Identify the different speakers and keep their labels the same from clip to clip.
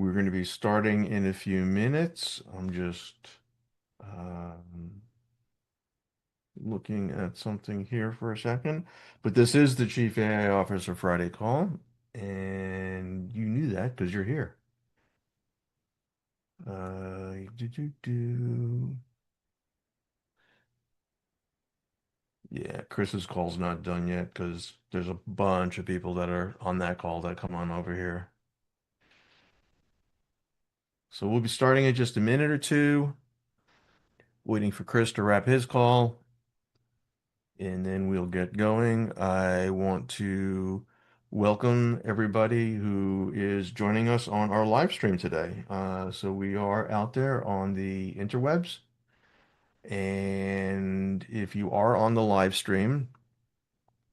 Speaker 1: We're going to be starting in a few minutes. I'm just looking at something here for a second. But this is the Chief AI Officer Friday call, and you knew that because you're here. Do, do, do. Yeah, Chris's call's not done yet because there's a bunch of people that are on that call that come on over here. So we'll be starting in just a minute or two, waiting for Chris to wrap his call. And then we'll get going. I want to welcome everybody who is joining us on our live stream today. So we are out there on the interwebs. And if you are on the live stream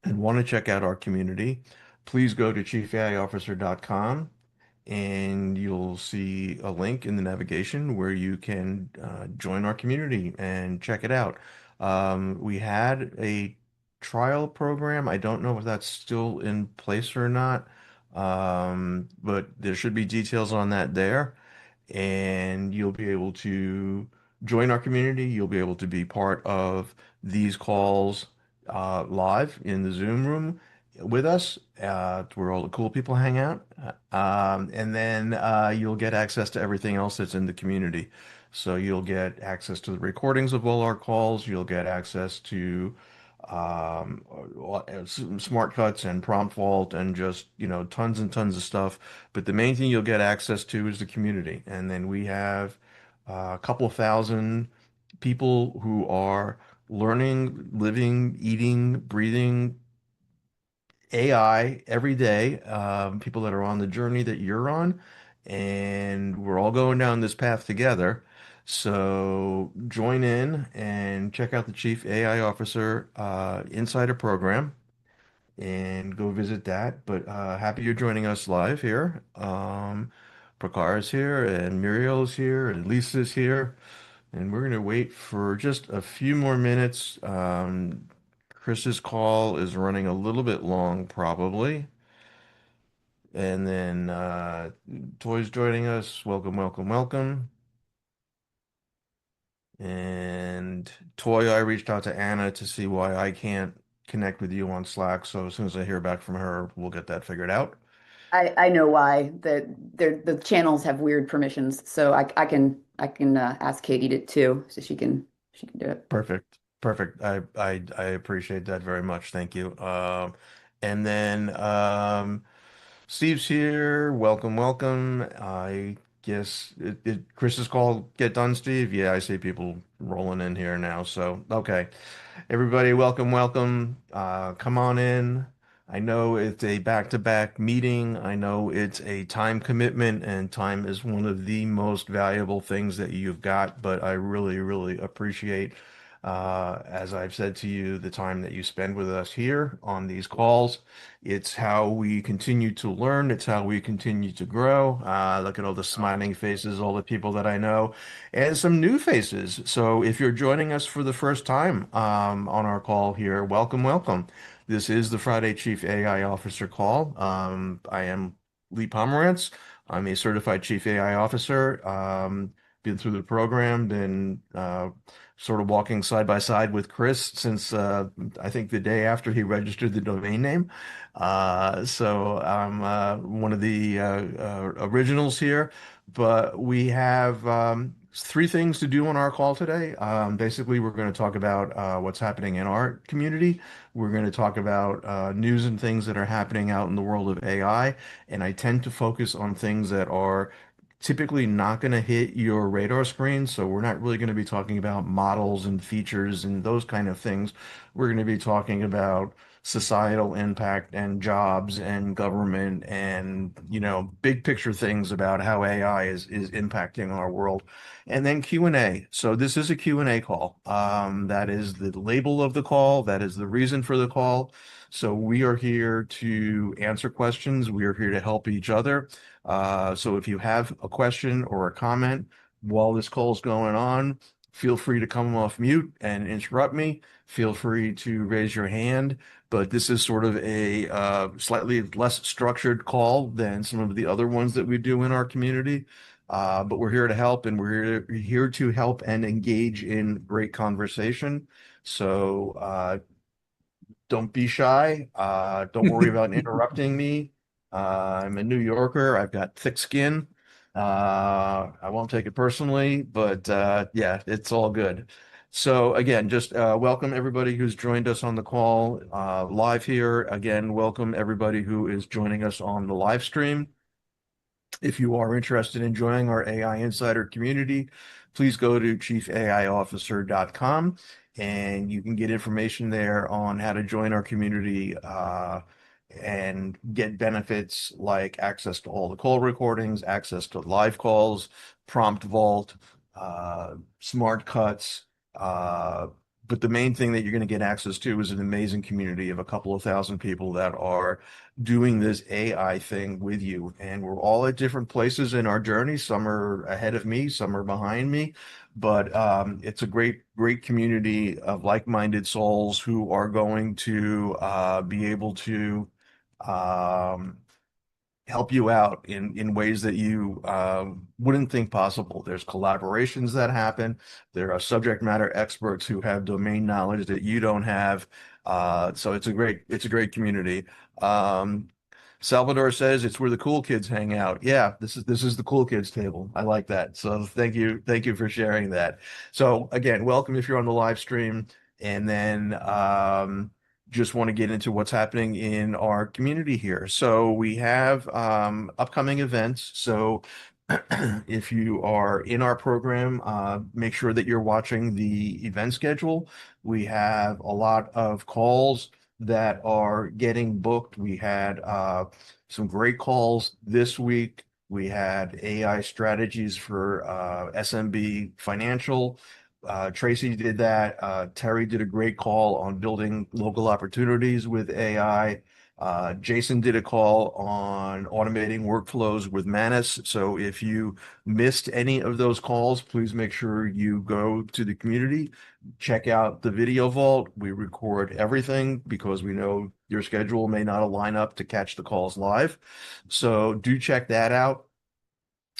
Speaker 1: and want to check out our community, please go to chiefaiofficer.com and you'll see a link in the navigation where you can join our community and check it out. We had a trial program. I don't know if that's still in place or not, but there should be details on that there. And you'll be able to join our community. You'll be able to be part of these calls live in the Zoom room with us, where all the cool people hang out. And then you'll get access to everything else that's in the community. So you'll get access to the recordings of all our calls. You'll get access to smart cuts and prompt vault and just, tons and tons of stuff. But the main thing you'll get access to is the community. And then we have a couple of thousand people who are learning, living, eating, breathing AI every day, people that are on the journey that you're on, and we're all going down this path together. So join in and check out the Chief AI Officer Insider Program and go visit that. But happy you're joining us live here. Prakar is here, and Muriel is here, and Lisa's here. And we're going to wait for just a few more minutes. Chris's call is running a little bit long, probably. And then Toy's joining us. Welcome, welcome, welcome. And Toy, I reached out to Anna to see why I can't connect with you on Slack. So as soon as I hear back from her, we'll get that figured out.
Speaker 2: I know why the channels have weird permissions, so I can ask Katie to too, so she can do it.
Speaker 1: Perfect. Perfect. I appreciate that very much. Thank you. And then Steve's here. Welcome, welcome. I guess did Chris's call get done, Steve? Yeah, I see people rolling in here now. So, okay. Everybody, welcome, welcome. Come on in. I know it's a back-to-back meeting. I know it's a time commitment, and time is one of the most valuable things that you've got. But I really, really appreciate, as I've said to you, the time that you spend with us here on these calls. It's how we continue to learn. It's how we continue to grow. Look at all the smiling faces, all the people that I know and some new faces. So if you're joining us for the first time on our call here, welcome, welcome. This is the Friday Chief AI Officer call. I am Lee Pomerantz. I'm a certified Chief AI Officer. Been through the program, been sort of walking side by side with Chris since I think the day after he registered the domain name. So I'm one of the originals here. But we have three things to do on our call today. Basically, we're going to talk about what's happening in our community. We're going to talk about news and things that are happening out in the world of AI. And I tend to focus on things that are typically not going to hit your radar screen. So we're not really going to be talking about models and features and those kind of things. We're going to be talking about societal impact and jobs and government and, big picture things about how AI is impacting our world. And then Q&A. So this is a Q&A call. That is the label of the call. That is the reason for the call. So we are here to answer questions. We are here to help each other. So if you have a question or a comment while this call is going on, feel free to come off mute and interrupt me. Feel free to raise your hand. But this is sort of a slightly less structured call than some of the other ones that we do in our community. But we're here to help, and we're here to help and engage in great conversation. So don't be shy. Don't worry about interrupting me. I'm a New Yorker. I've got thick skin. I won't take it personally, but yeah, it's all good. So again, just welcome everybody who's joined us on the call live here. Again, welcome everybody who is joining us on the live stream. If you are interested in joining our AI Insider community, please go to ChiefAIOfficer.com and you can get information there on how to join our community and get benefits like access to all the call recordings, access to live calls, prompt vault, smart cuts. Uh, but the main thing that you're going to get access to is an amazing community of a couple of thousand people that are doing this AI thing with you. And we're all at different places in our journey. Some are ahead of me, some are behind me. But it's a great, great community of like-minded souls who are going to be able to um, help you out in ways that you wouldn't think possible. There's collaborations that happen. There are subject matter experts who have domain knowledge that you don't have. So it's a great community. Um, Salvador says it's where the cool kids hang out. Yeah, this is the cool kids table. I like that. So thank you for sharing that. So again, welcome if you're on the live stream, and then just want to get into what's happening in our community here. So we have upcoming events. So if you are in our program, make sure that you're watching the event schedule. We have a lot of calls that are getting booked. We had some great calls this week. We had AI strategies for SMB Financial. Tracy did that. Terry did a great call on building local opportunities with AI. Jason did a call on automating workflows with Manus. So if you missed any of those calls, please make sure you go to the community, check out the video vault. We record everything because we know your schedule may not align up to catch the calls live. So do check that out.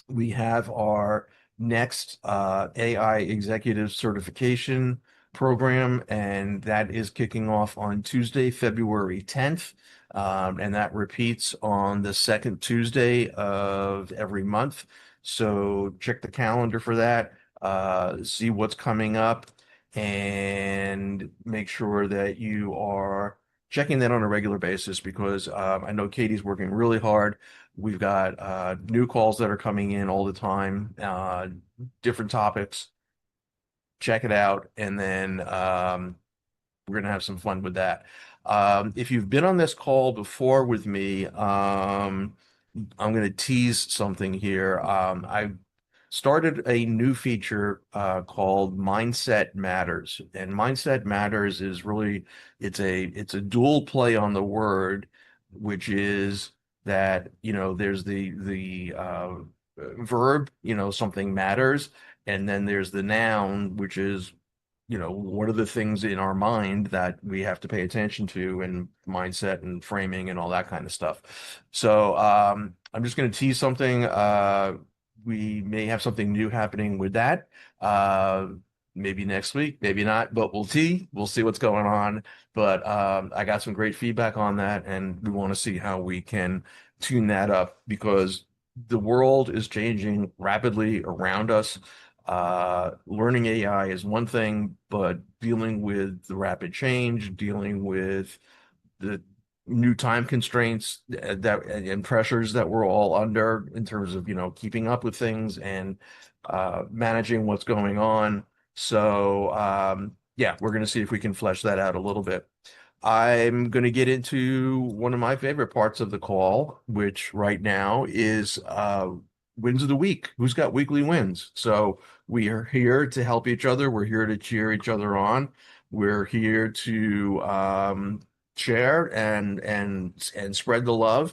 Speaker 1: We have our next AI executive certification program, and that is kicking off on Tuesday, February 10th. And that repeats on the second Tuesday of every month. So check the calendar for that, see what's coming up, and make sure that you are checking that on a regular basis because I know Katie's working really hard. We've got new calls that are coming in all the time, different topics. Check it out, and then we're gonna have some fun with that. If you've been on this call before with me, I'm going to tease something here. I started a new feature called Mindset Matters, and Mindset Matters is really it's a dual play on the word, which is that there's the verb, something matters, and then there's the noun, which is what are the things in our mind that we have to pay attention to and mindset and framing and all that kind of stuff. So I'm just going to tease something. We may have something new happening with that. Uh, Maybe next week, maybe not, but we'll see what's going on. But I got some great feedback on that, and we want to see how we can tune that up because the world is changing rapidly around us. Learning AI is one thing, but dealing with the rapid change, dealing with the new time constraints that and pressures that we're all under in terms of, keeping up with things and managing what's going on. So, yeah, we're going to see if we can flesh that out a little bit. I'm going to get into one of my favorite parts of the call, which right now is wins of the week. Who's got weekly wins? So we are here to help each other. We're here to cheer each other on. We're here to share and spread the love.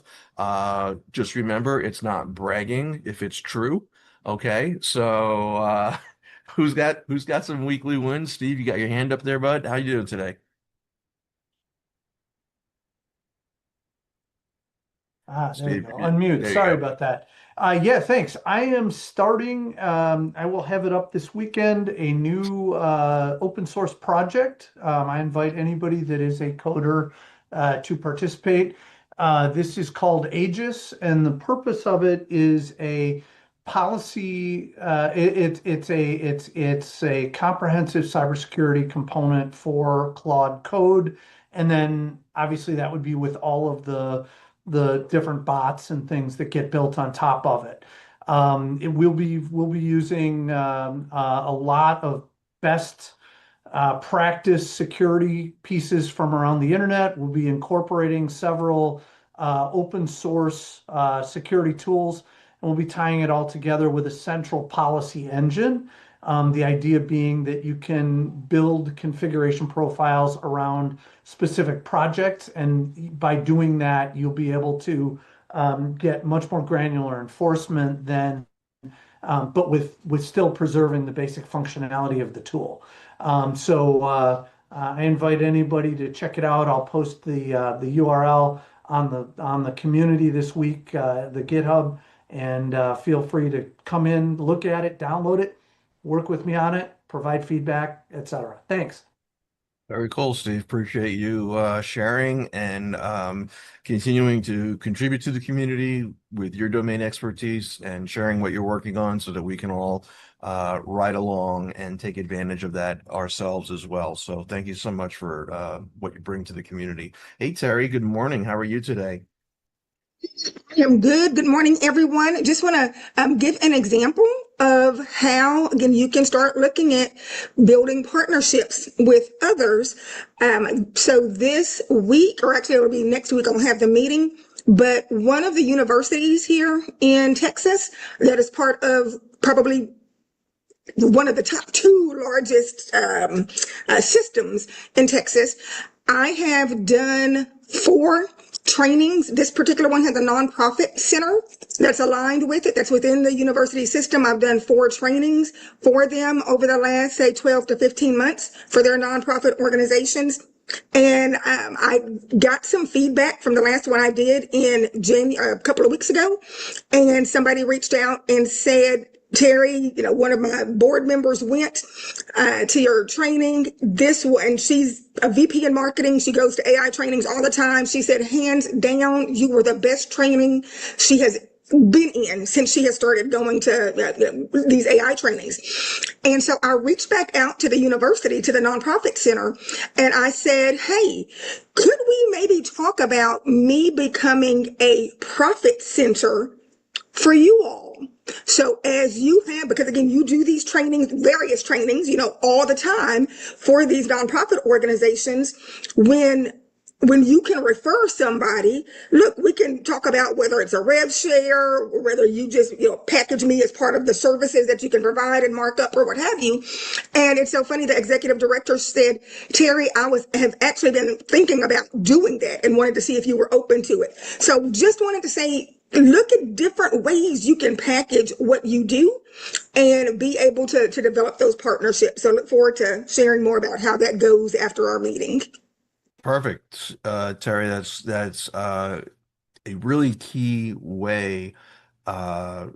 Speaker 1: Just remember, it's not bragging if it's true. Okay, so Who's got some weekly wins? Steve, you got your hand up there, bud. How you doing today?
Speaker 3: There we
Speaker 1: Steve,
Speaker 3: go. Unmute.
Speaker 1: there you
Speaker 3: Sorry
Speaker 1: go.
Speaker 3: about that. Yeah, thanks. I am starting, I will have it up this weekend, a new open source project. I invite anybody that is a coder to participate. This is called Aegis, and the purpose of it is a policy. It's a comprehensive cybersecurity component for Claude Code, and then obviously that would be with all of the different bots and things that get built on top of it. We'll be using a lot of best practice security pieces from around the internet. We'll be incorporating several open source security tools, and we'll be tying it all together with a central policy engine. The idea being that you can build configuration profiles around specific projects, and by doing that, you'll be able to get much more granular enforcement than but with still preserving the basic functionality of the tool. I invite anybody to check it out. I'll post the URL on the community this week, the GitHub, and feel free to come in, look at it, download it, work with me on it, provide feedback, etc. Thanks.
Speaker 1: Very cool, Steve. Appreciate you sharing and continuing to contribute to the community with your domain expertise and sharing what you're working on so that we can all ride along and take advantage of that ourselves as well. So thank you so much for what you bring to the community. Hey, Terry, good morning. How are you today?
Speaker 4: I am good. Good morning, everyone. Just want to give an example of how, again, you can start looking at building partnerships with others. So this week, or actually it'll be next week, I'll have the meeting. But one of the universities here in Texas that is part of probably one of the top two largest systems in Texas. I have done 4 trainings. This particular one has a nonprofit center that's aligned with it, that's within the university system. I've done 4 trainings for them over the last, say, 12 to 15 months for their nonprofit organizations. And I got some feedback from the last one I did in January, a couple of weeks ago. And somebody reached out and said, Terry, one of my board members went to your training. This one, she's a VP in marketing. She goes to AI trainings all the time. She said, hands down, you were the best training she has been in since she has started going to these AI trainings. And so I reached back out to the university, to the nonprofit center, and I said, hey, could we maybe talk about me becoming a profit center for you all? So as you have, because again, you do these trainings, various trainings, all the time for these nonprofit organizations, when you can refer somebody, look, we can talk about whether it's a rev share or whether you just, package me as part of the services that you can provide and mark up or what have you. And it's so funny, the executive director said, Terry, have actually been thinking about doing that and wanted to see if you were open to it. So just wanted to say, look at different ways you can package what you do and be able to develop those partnerships. So look forward to sharing more about how that goes after our meeting.
Speaker 1: Perfect, Terry. That's a really key way uh,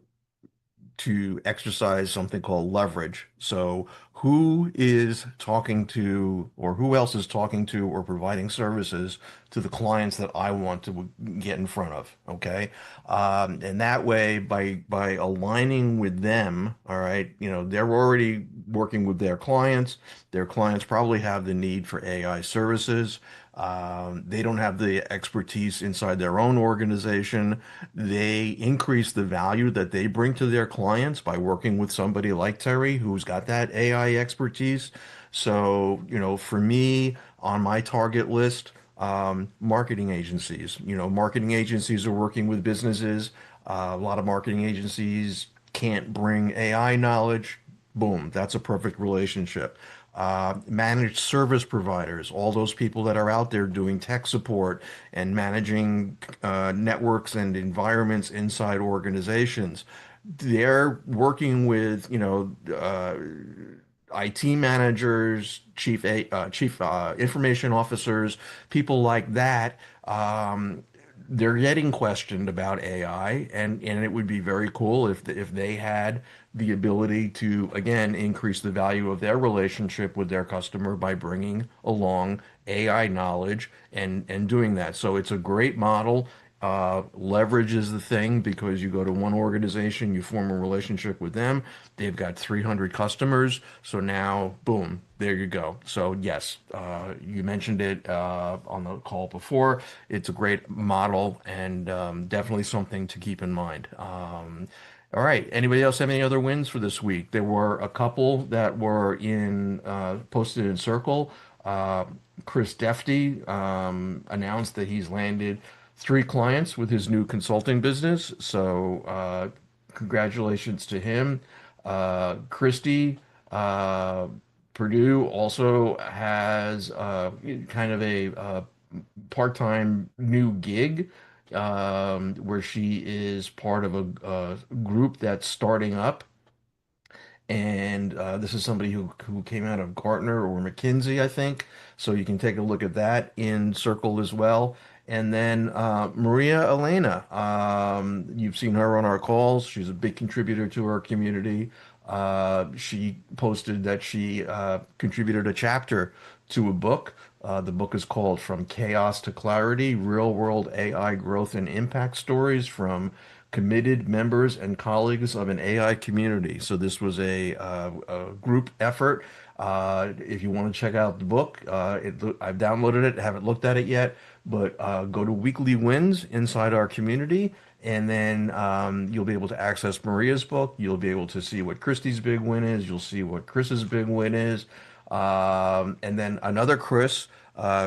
Speaker 1: to exercise something called leverage. So who is talking to, or who else is talking to or providing services to the clients that I want to get in front of? Okay. And that way, by aligning with them, all right, they're already working with their clients. Their clients probably have the need for AI services. They don't have the expertise inside their own organization. They increase the value that they bring to their clients by working with somebody like Terry, who's got that AI expertise. So, for me, on my target list, marketing agencies. Marketing agencies are working with businesses. A lot of marketing agencies can't bring AI knowledge. Boom, that's a perfect relationship. managed service providers, all those people that are out there doing tech support and managing networks and environments inside organizations. They're working with, IT managers, chief information officers, people like that. They're getting questioned about AI, and it would be very cool if they had the ability to again increase the value of their relationship with their customer by bringing along AI knowledge and doing that. So it's a great model. Leverage is the thing because you go to one organization, you form a relationship with them. They've got 300 customers. So now, boom, there you go. So yes, you mentioned it on the call before. It's a great model and definitely something to keep in mind. All right. Anybody else have any other wins for this week? There were a couple that were in posted in Circle. Uh, Chris Defty announced that he's landed 3 clients with his new consulting business. So congratulations to him. Christy Purdue also has kind of a part-time new gig where she is part of a group that's starting up. And this is somebody who came out of Gartner or McKinsey, I think. So you can take a look at that in Circle as well. And then Maria Elena, you've seen her on our calls. She's a big contributor to our community. She posted that she contributed a chapter to a book. The book is called From Chaos to Clarity: Real World AI Growth and Impact Stories from Committed Members and Colleagues of an AI Community. So this was a group effort. If you want to check out the book, I've downloaded it, haven't looked at it yet, but go to Weekly Wins inside our community, and then you'll be able to access Maria's book. You'll be able to see what Christy's big win is. You'll see what Chris's big win is. And then another Chris,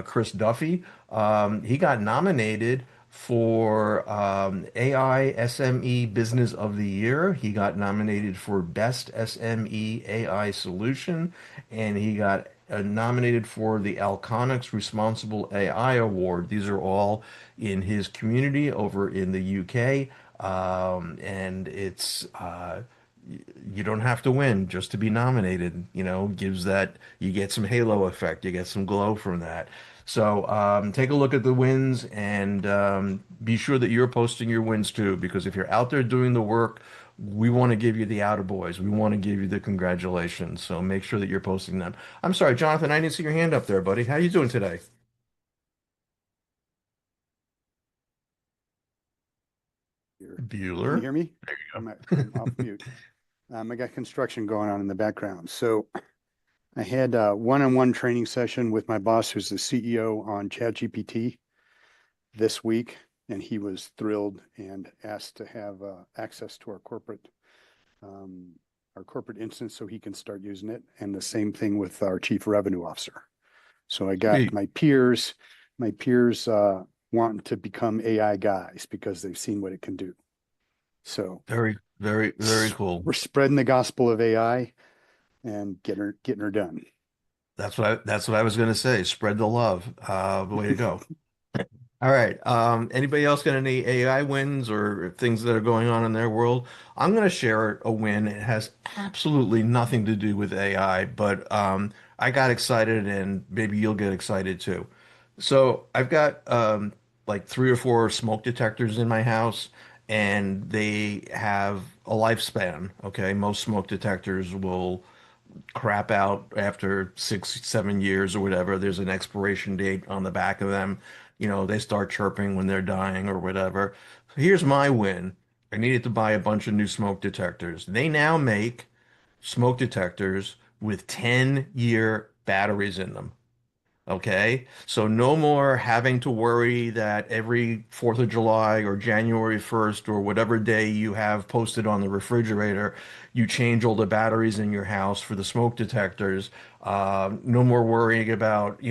Speaker 1: Chris Duffy, he got nominated for AI SME Business of the Year. He got nominated for Best SME AI Solution, and he got nominated for the Alconics Responsible AI Award. These are all in his community over in the UK. And it's you don't have to win just to be nominated, gives that you get some halo effect, you get some glow from that. So take a look at the wins and be sure that you're posting your wins too, because if you're out there doing the work, we want to give you the attaboys. We want to give you the congratulations. So make sure that you're posting them. I'm sorry, Jonathan, I didn't see your hand up there, buddy. How you doing today?
Speaker 5: Here. Can you
Speaker 1: Bueller.
Speaker 5: hear me?
Speaker 1: There you
Speaker 5: I'm
Speaker 1: go.
Speaker 5: off mute. I got construction going on in the background. So I had a one-on-one training session with my boss, who's the CEO on ChatGPT this week, and he was thrilled and asked to have access to our corporate instance so he can start using it. And the same thing with our chief revenue officer. So I got
Speaker 1: Sweet.
Speaker 5: my peers wanting to become AI guys because they've seen what it can do. So
Speaker 1: Very, very, very cool.
Speaker 5: we're spreading the gospel of AI and getting her done.
Speaker 1: That's what I was going to say. Spread the love. The way to go. All right. Anybody else got any AI wins or things that are going on in their world? I'm going to share a win. It has absolutely nothing to do with AI, but I got excited and maybe you'll get excited too. So I've got like 3 or 4 smoke detectors in my house and they have a lifespan. Okay. Most smoke detectors will crap out after 6, 7 years or whatever. There's an expiration date on the back of them. They start chirping when they're dying or whatever. So here's my win. I needed to buy a bunch of new smoke detectors. They now make smoke detectors with 10-year batteries in them. Okay, so no more having to worry that every 4th of July or January 1st or whatever day you have posted on the refrigerator, you change all the batteries in your house for the smoke detectors. No more worrying about,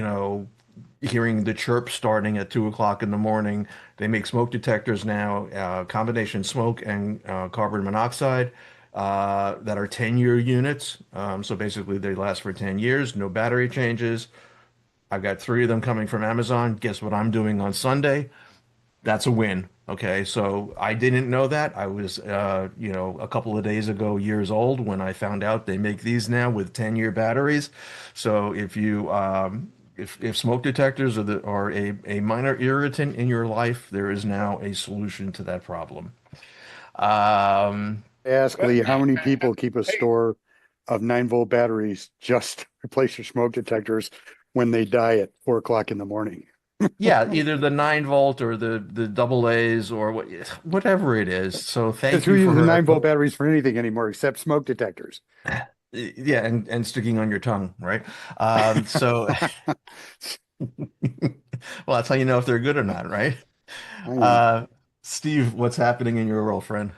Speaker 1: hearing the chirp starting at 2 o'clock in the morning. They make smoke detectors now, combination smoke and carbon monoxide. that are 10-year units. So basically they last for 10 years, no battery changes. I've got three of them coming from Amazon. Guess what I'm doing on Sunday? That's a win. Okay, so I didn't know that. I was, a couple of days ago, years old when I found out they make these now with 10-year batteries. So if smoke detectors are a minor irritant in your life, there is now a solution to that problem. Um,
Speaker 5: Ask
Speaker 6: But
Speaker 5: Lee, how many people keep a
Speaker 6: hey,
Speaker 5: store of 9-volt batteries just to replace your smoke detectors when they die at 4 o'clock in the morning?
Speaker 1: yeah, either the 9 volt or the double A's or whatever it is. So
Speaker 5: Because
Speaker 1: thank
Speaker 5: who
Speaker 1: you
Speaker 5: uses
Speaker 1: for
Speaker 5: 9-volt batteries for anything anymore except smoke detectors?
Speaker 1: yeah, and sticking on your tongue, right? So well, that's how you know if they're good or not, right?
Speaker 5: I know.
Speaker 1: Uh, Steve, what's happening in your world, friend?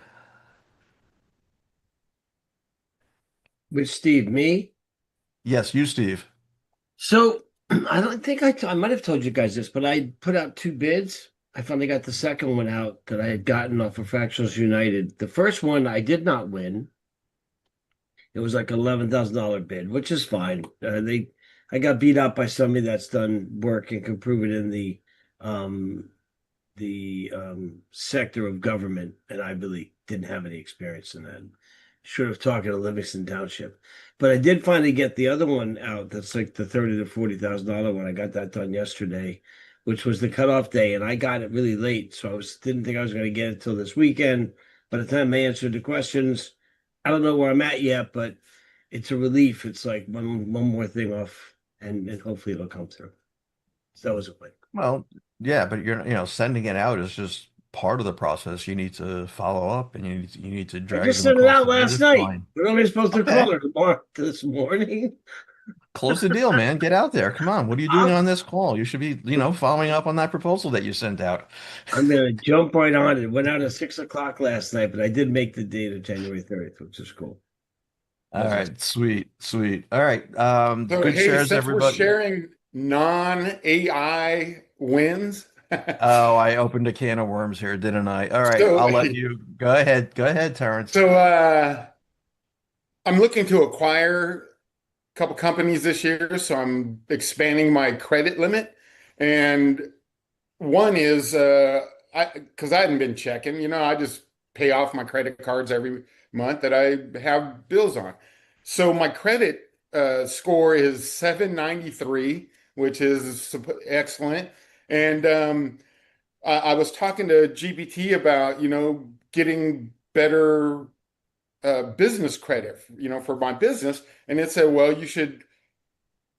Speaker 7: With Steve, me.
Speaker 1: Yes, you, Steve.
Speaker 7: So I don't think I might have told you guys this, but I put out two bids. I finally got the second one out that I had gotten off of Fractionals United. The first one I did not win. It was like $11,000 bid, which is fine. I got beat up by somebody that's done work and can prove it in um, the sector of government, and I really didn't have any experience in that. Should have talked to Livingston Township, but I did finally get the other one out. That's like the $30,000 to $40,000 one. I got that done yesterday, which was the cutoff day, and I got it really late, so didn't think I was going to get it till this weekend. By the time I answered the questions, I don't know where I'm at yet, but it's a relief. It's like one more thing off, and hopefully it'll come through. So that was a win.
Speaker 1: Well, yeah, but sending it out is just part of the process. You need to follow up and you need to
Speaker 7: I
Speaker 1: drag
Speaker 7: just
Speaker 1: them
Speaker 7: sent it
Speaker 1: across
Speaker 7: out
Speaker 1: the
Speaker 7: last
Speaker 1: finish
Speaker 7: night.
Speaker 1: line.
Speaker 7: We're only supposed to
Speaker 1: Okay,
Speaker 7: call her tomorrow this morning.
Speaker 1: close the deal, man. Get out there. Come on. What are you doing
Speaker 7: I'm,
Speaker 1: on this call? You should be, following up on that proposal that you sent out.
Speaker 7: I'm gonna jump right on it. Went out at 6 o'clock last night, but I did make the date of January 30th, which is cool.
Speaker 1: All
Speaker 7: That's awesome.
Speaker 1: right, sweet, sweet. All right,
Speaker 6: so
Speaker 1: good
Speaker 6: hey,
Speaker 1: shares,
Speaker 6: since we're
Speaker 1: everybody.
Speaker 6: sharing non-AI wins,
Speaker 1: Oh, I opened a can of worms here, didn't I? All right,
Speaker 6: so
Speaker 1: I'll let you go ahead. Go ahead, Terrence.
Speaker 6: so I'm looking to acquire a couple companies this year, so I'm expanding my credit limit. And one is I because I hadn't been checking, I just pay off my credit cards every month that I have bills on. So my credit score is 793, which is excellent. And I was talking to GPT about, getting better business credit, for my business. And it said, well, you should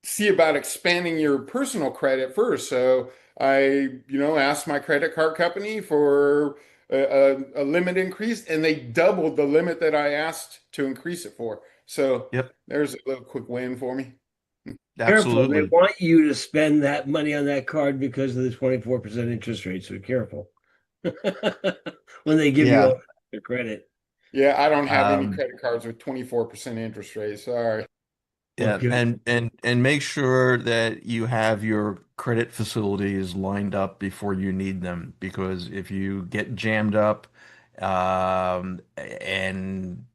Speaker 6: see about expanding your personal credit first. So I, asked my credit card company for a limit increase, and they doubled the limit that I asked to increase it for. So
Speaker 1: Yep,
Speaker 6: there's a little quick win for me.
Speaker 7: Careful. They
Speaker 1: absolutely.
Speaker 7: want you to spend that money on that card because of the 24% interest rate. So careful when they give you
Speaker 1: Yeah.
Speaker 7: all the credit.
Speaker 6: Yeah, I don't have any
Speaker 1: Um,
Speaker 6: credit cards with 24% interest rate. Sorry.
Speaker 7: Well,
Speaker 1: yeah,
Speaker 7: good.
Speaker 1: and make sure that you have your credit facilities lined up before you need them, because if you get jammed up and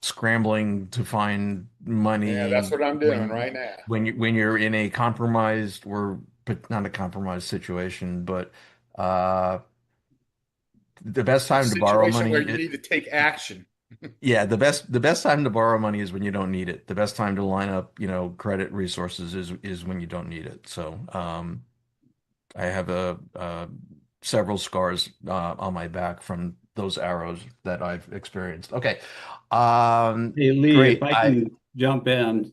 Speaker 1: scrambling to find
Speaker 6: Yeah, that's
Speaker 1: money
Speaker 6: what I'm doing right now.
Speaker 1: when you're in a compromised or but not a compromised situation, but uh the best
Speaker 6: A
Speaker 1: time to borrow
Speaker 6: situation where
Speaker 1: money.
Speaker 6: you need to take action.
Speaker 1: Yeah, the best time to borrow money is when you don't need it. The best time to line up, credit resources is when you don't need it. So, I have several scars on my back from those arrows that I've experienced. Okay.
Speaker 8: Hey Lee, if
Speaker 1: Great.
Speaker 8: I can jump in.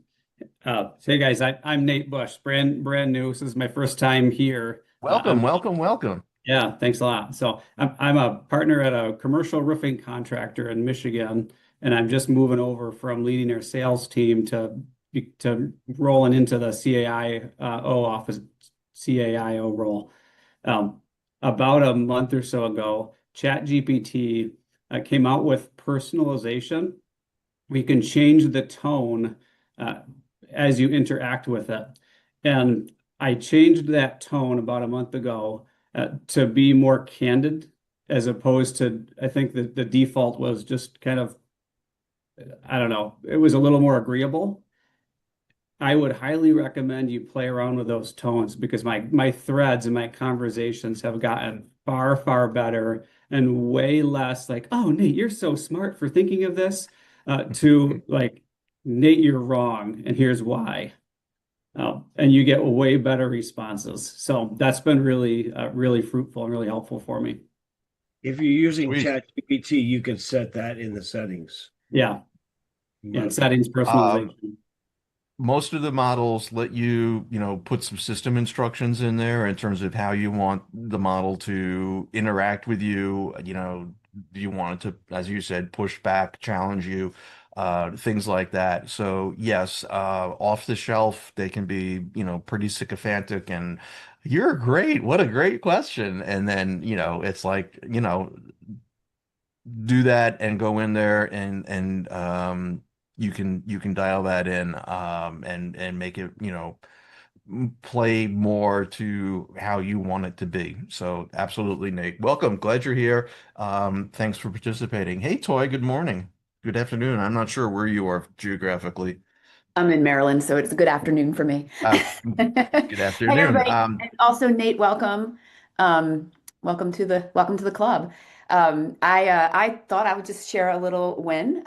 Speaker 8: Hey guys, I'm Nate Bush, brand new. This is my first time here.
Speaker 1: Welcome, welcome, welcome.
Speaker 8: Yeah, thanks a lot. So I'm a partner at a commercial roofing contractor in Michigan, and I'm just moving over from leading their sales team to rolling into the CAIO office, CAIO role. Um, about a month or so ago, ChatGPT came out with personalization. We can change the tone uh, as you interact with it. And I changed that tone about a month ago to be more candid, as opposed to, I think that the default was just kind of I don't know, it was a little more agreeable. I would highly recommend you play around with those tones because my threads and my conversations have gotten far, far better and way less like, oh, Nate, you're so smart for thinking of this, to like, Nate, you're wrong, and here's why. And you get way better responses. So that's been really, really fruitful and really helpful for me.
Speaker 7: If you're using
Speaker 1: Sweet.
Speaker 7: ChatGPT, you can set that in the settings.
Speaker 8: Yeah.
Speaker 7: You
Speaker 8: Yeah.
Speaker 7: might be-
Speaker 8: Settings,
Speaker 1: Um,
Speaker 8: personalization.
Speaker 1: Most of the models let you, put some system instructions in there in terms of how you want the model to interact with you. Do you want it to, as you said, push back, challenge you, things like that. So yes, off the shelf, they can be, pretty sycophantic and you're great. What a great question. And then, it's like, do that and go in there and you can dial that in and make it play more to how you want it to be. So absolutely, Nate, welcome, glad you're here. Thanks for participating. Hey Toy, good morning, good afternoon. I'm not sure where you are geographically.
Speaker 2: I'm in Maryland, so it's a good afternoon for me.
Speaker 1: uh, good
Speaker 2: Hey,
Speaker 1: afternoon.
Speaker 2: everybody. And also, Nate, welcome. Um, welcome to the club. I thought I would just share a little win.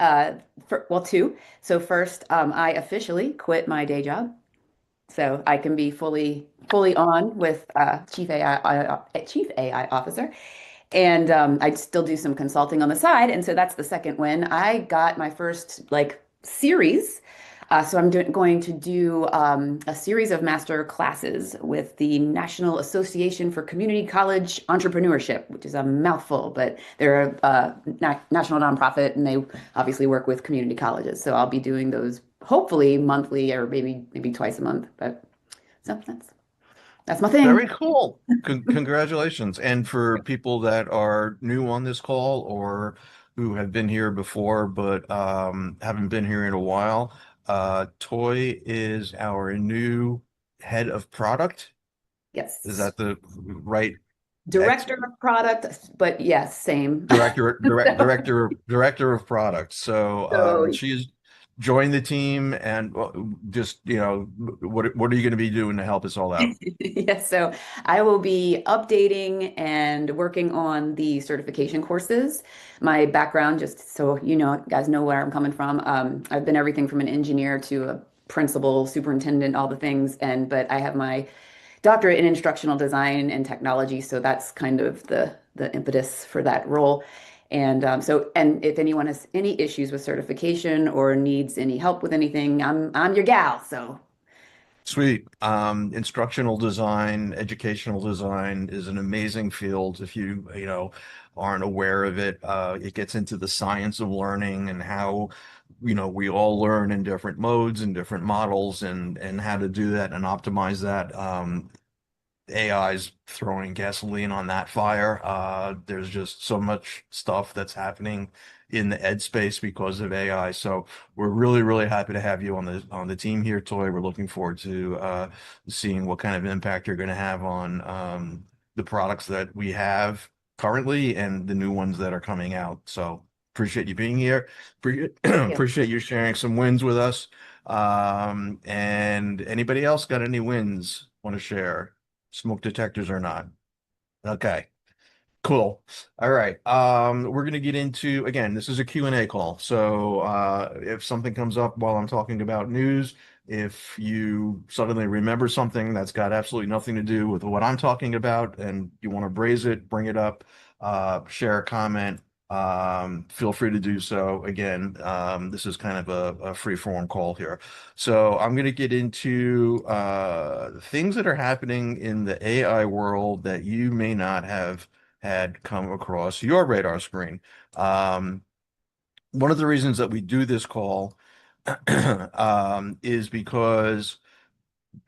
Speaker 2: Two. So first, I officially quit my day job, so I can be fully on with Chief AI officer. And I still do some consulting on the side. And so that's the second win. I got my first like series. So I'm going to do a series of master classes with the National Association for Community College Entrepreneurship, which is a mouthful, but they're a national nonprofit and they obviously work with community colleges. So I'll be doing those hopefully monthly or maybe twice a month. But so that's my
Speaker 1: Very
Speaker 2: thing.
Speaker 1: cool. Congratulations. And for people that are new on this call or who have been here before but haven't been here in a while, Toy is our new head of product. Is
Speaker 2: Yes.
Speaker 1: that the right ex
Speaker 2: Director of product, but yes, same.
Speaker 1: director of product? So
Speaker 2: So,
Speaker 1: she's joined the team and just what are you going to be doing to help us all out?
Speaker 2: yes, so I will be updating and working on the certification courses. My background, just so you know, guys know where I'm coming from. I've been everything from an engineer to a principal, superintendent, all the things. But I have my doctorate in instructional design and technology, so that's kind of the impetus for that role. And if anyone has any issues with certification or needs any help with anything, I'm your gal. So
Speaker 1: Sweet. Instructional design, educational design is an amazing field. If aren't aware of it, it gets into the science of learning and how, we all learn in different modes and different models and how to do that and optimize that. AI's throwing gasoline on that fire. There's just so much stuff that's happening in the ed space because of AI. So we're really, really happy to have you on the team here, Toy. We're looking forward to seeing what kind of impact you're going to have on the products that we have currently and the new ones that are coming out. So appreciate you being here.
Speaker 2: yeah.
Speaker 1: Appreciate you sharing some wins with us. And anybody else got any wins want to share? Smoke detectors or not? Okay, cool. All right. We're gonna get into again, this is a Q&A call. So if something comes up while I'm talking about news, if you suddenly remember something that's got absolutely nothing to do with what I'm talking about and you want to braise it, bring it up, share a comment, feel free to do so. Again, this is kind of a free form call here. So I'm going to get into things that are happening in the AI world that you may not have had come across your radar screen. Um, One of the reasons that we do this call is because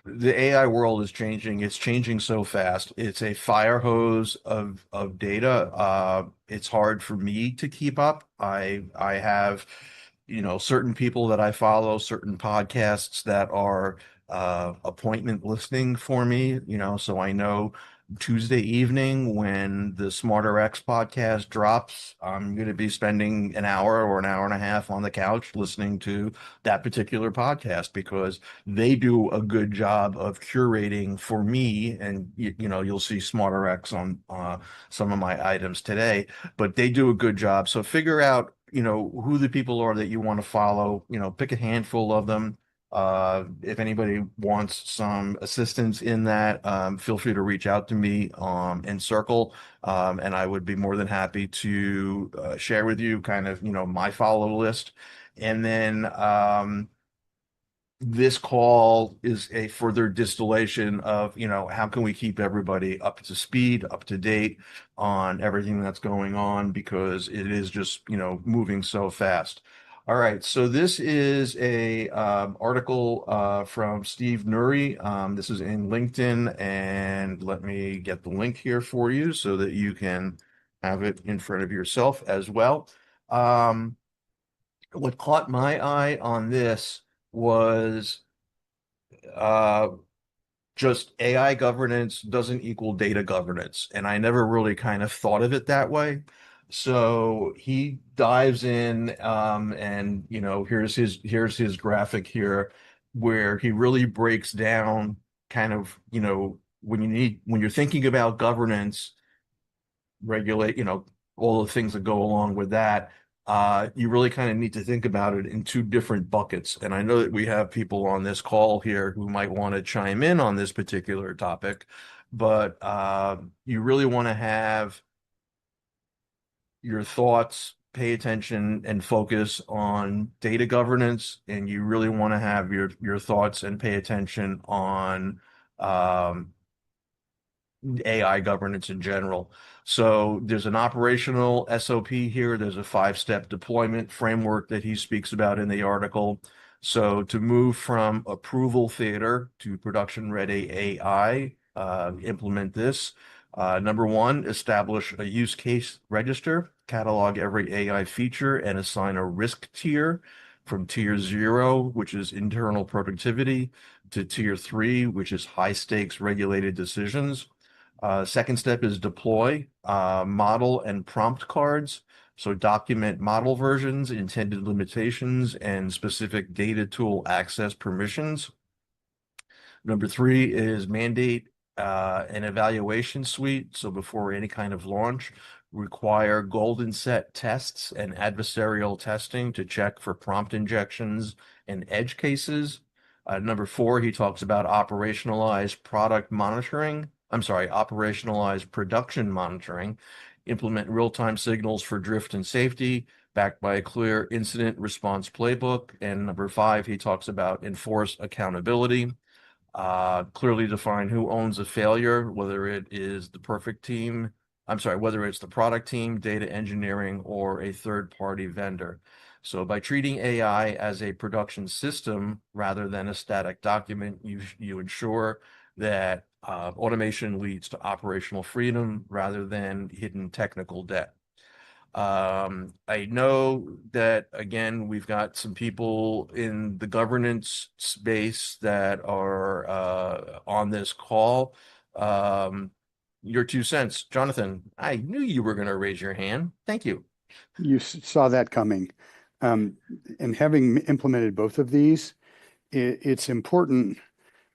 Speaker 1: the AI world is changing. It's changing so fast. It's a fire hose of data. It's hard for me to keep up. I have, certain people that I follow, certain podcasts that are appointment listening for me, so I know Tuesday evening when the Smarter X podcast drops, I'm going to be spending an hour or an hour and a half on the couch listening to that particular podcast because they do a good job of curating for me. And you know, you'll see Smarter X on some of my items today, but they do a good job. So figure out, you know, who the people are that you want to follow, you know, pick a handful of them. If anybody wants some assistance in that, feel free to reach out to me in Circle, and I would be more than happy to share with you kind of, you know, my follow list. And then this call is a further distillation of, you know, how can we keep everybody up to speed, up to date on everything that's going on because it is just, you know, moving so fast. All right, so this is a article from Steve Nuri. This is in LinkedIn, and let me get the link here for you so that you can have it in front of yourself as well. What caught my eye on this was uh, just AI governance doesn't equal data governance. And I never really kind of thought of it that way. So he dives in, and you know, here's his graphic here, where he really breaks down kind of, you know, when you're thinking about governance, regulate, you know, all the things that go along with that, you really kind of need to think about it in two different buckets. And I know that we have people on this call here who might want to chime in on this particular topic, but you really want to have your thoughts, pay attention and focus on data governance, and you really want to have your thoughts and pay attention on um, AI governance in general. So there's an operational SOP here. There's a 5-step deployment framework that he speaks about in the article. So to move from approval theater to production ready AI, implement this. Number one, establish a use case register, catalog every AI feature, and assign a risk tier from tier 0, which is internal productivity, to tier 3, which is high stakes regulated decisions. Second step is deploy model and prompt cards. So document model versions, intended limitations, and specific data tool access permissions. Number 3 is mandate an evaluation suite. So before any kind of launch, require golden set tests and adversarial testing to check for prompt injections and edge cases. Number 4, he talks about operationalized product monitoring. I'm sorry, operationalized production monitoring. Implement real-time signals for drift and safety, backed by a clear incident response playbook. And number 5, he talks about enforce accountability. Clearly define who owns a failure, whether it is the perfect team, I'm sorry, whether it's the product team, data engineering, or a third-party vendor. So by treating AI as a production system rather than a static document, you ensure that automation leads to operational freedom rather than hidden technical debt. I know that, again, we've got some people in the governance space that are on this call. Your 2 cents. Jonathan, I knew you were going to raise your hand. Thank you.
Speaker 5: You saw that coming. And having implemented both of these, it's important,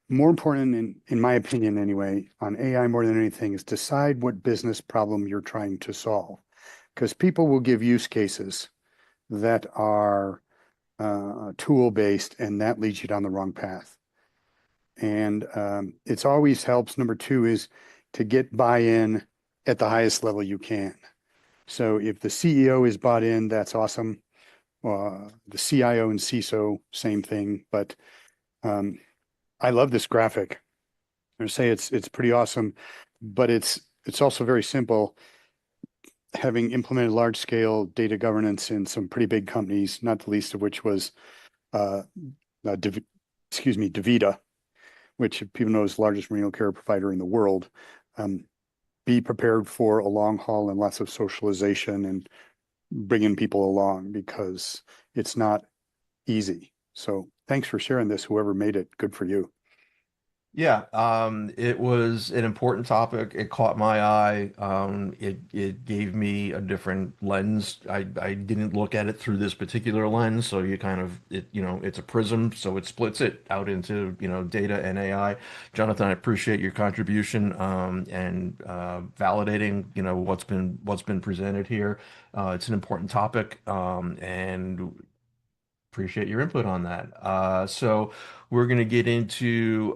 Speaker 5: more important in my opinion anyway, on AI more than anything, is decide what business problem you're trying to solve. Because people will give use cases that are tool-based, and that leads you down the wrong path. And it's always helps. Number 2 is to get buy-in at the highest level you can. So if the CEO is bought in, that's awesome. The CIO and CISO, same thing. But I love this graphic. I say it's pretty awesome, but it's also very simple. Having implemented large scale data governance in some pretty big companies, not the least of which was DaVita, which people know is the largest renal care provider in the world. Be prepared for a long haul and lots of socialization and bringing people along because it's not easy. So thanks for sharing this, whoever made it. Good for you.
Speaker 1: Yeah, it was an important topic. It caught my eye. It gave me a different lens. I didn't look at it through this particular lens, so you kind of it's a prism, so it splits it out into data and AI. Jonathan, I appreciate your contribution and validating what's been presented here. It's an important topic, and appreciate your input on that. So we're going to get into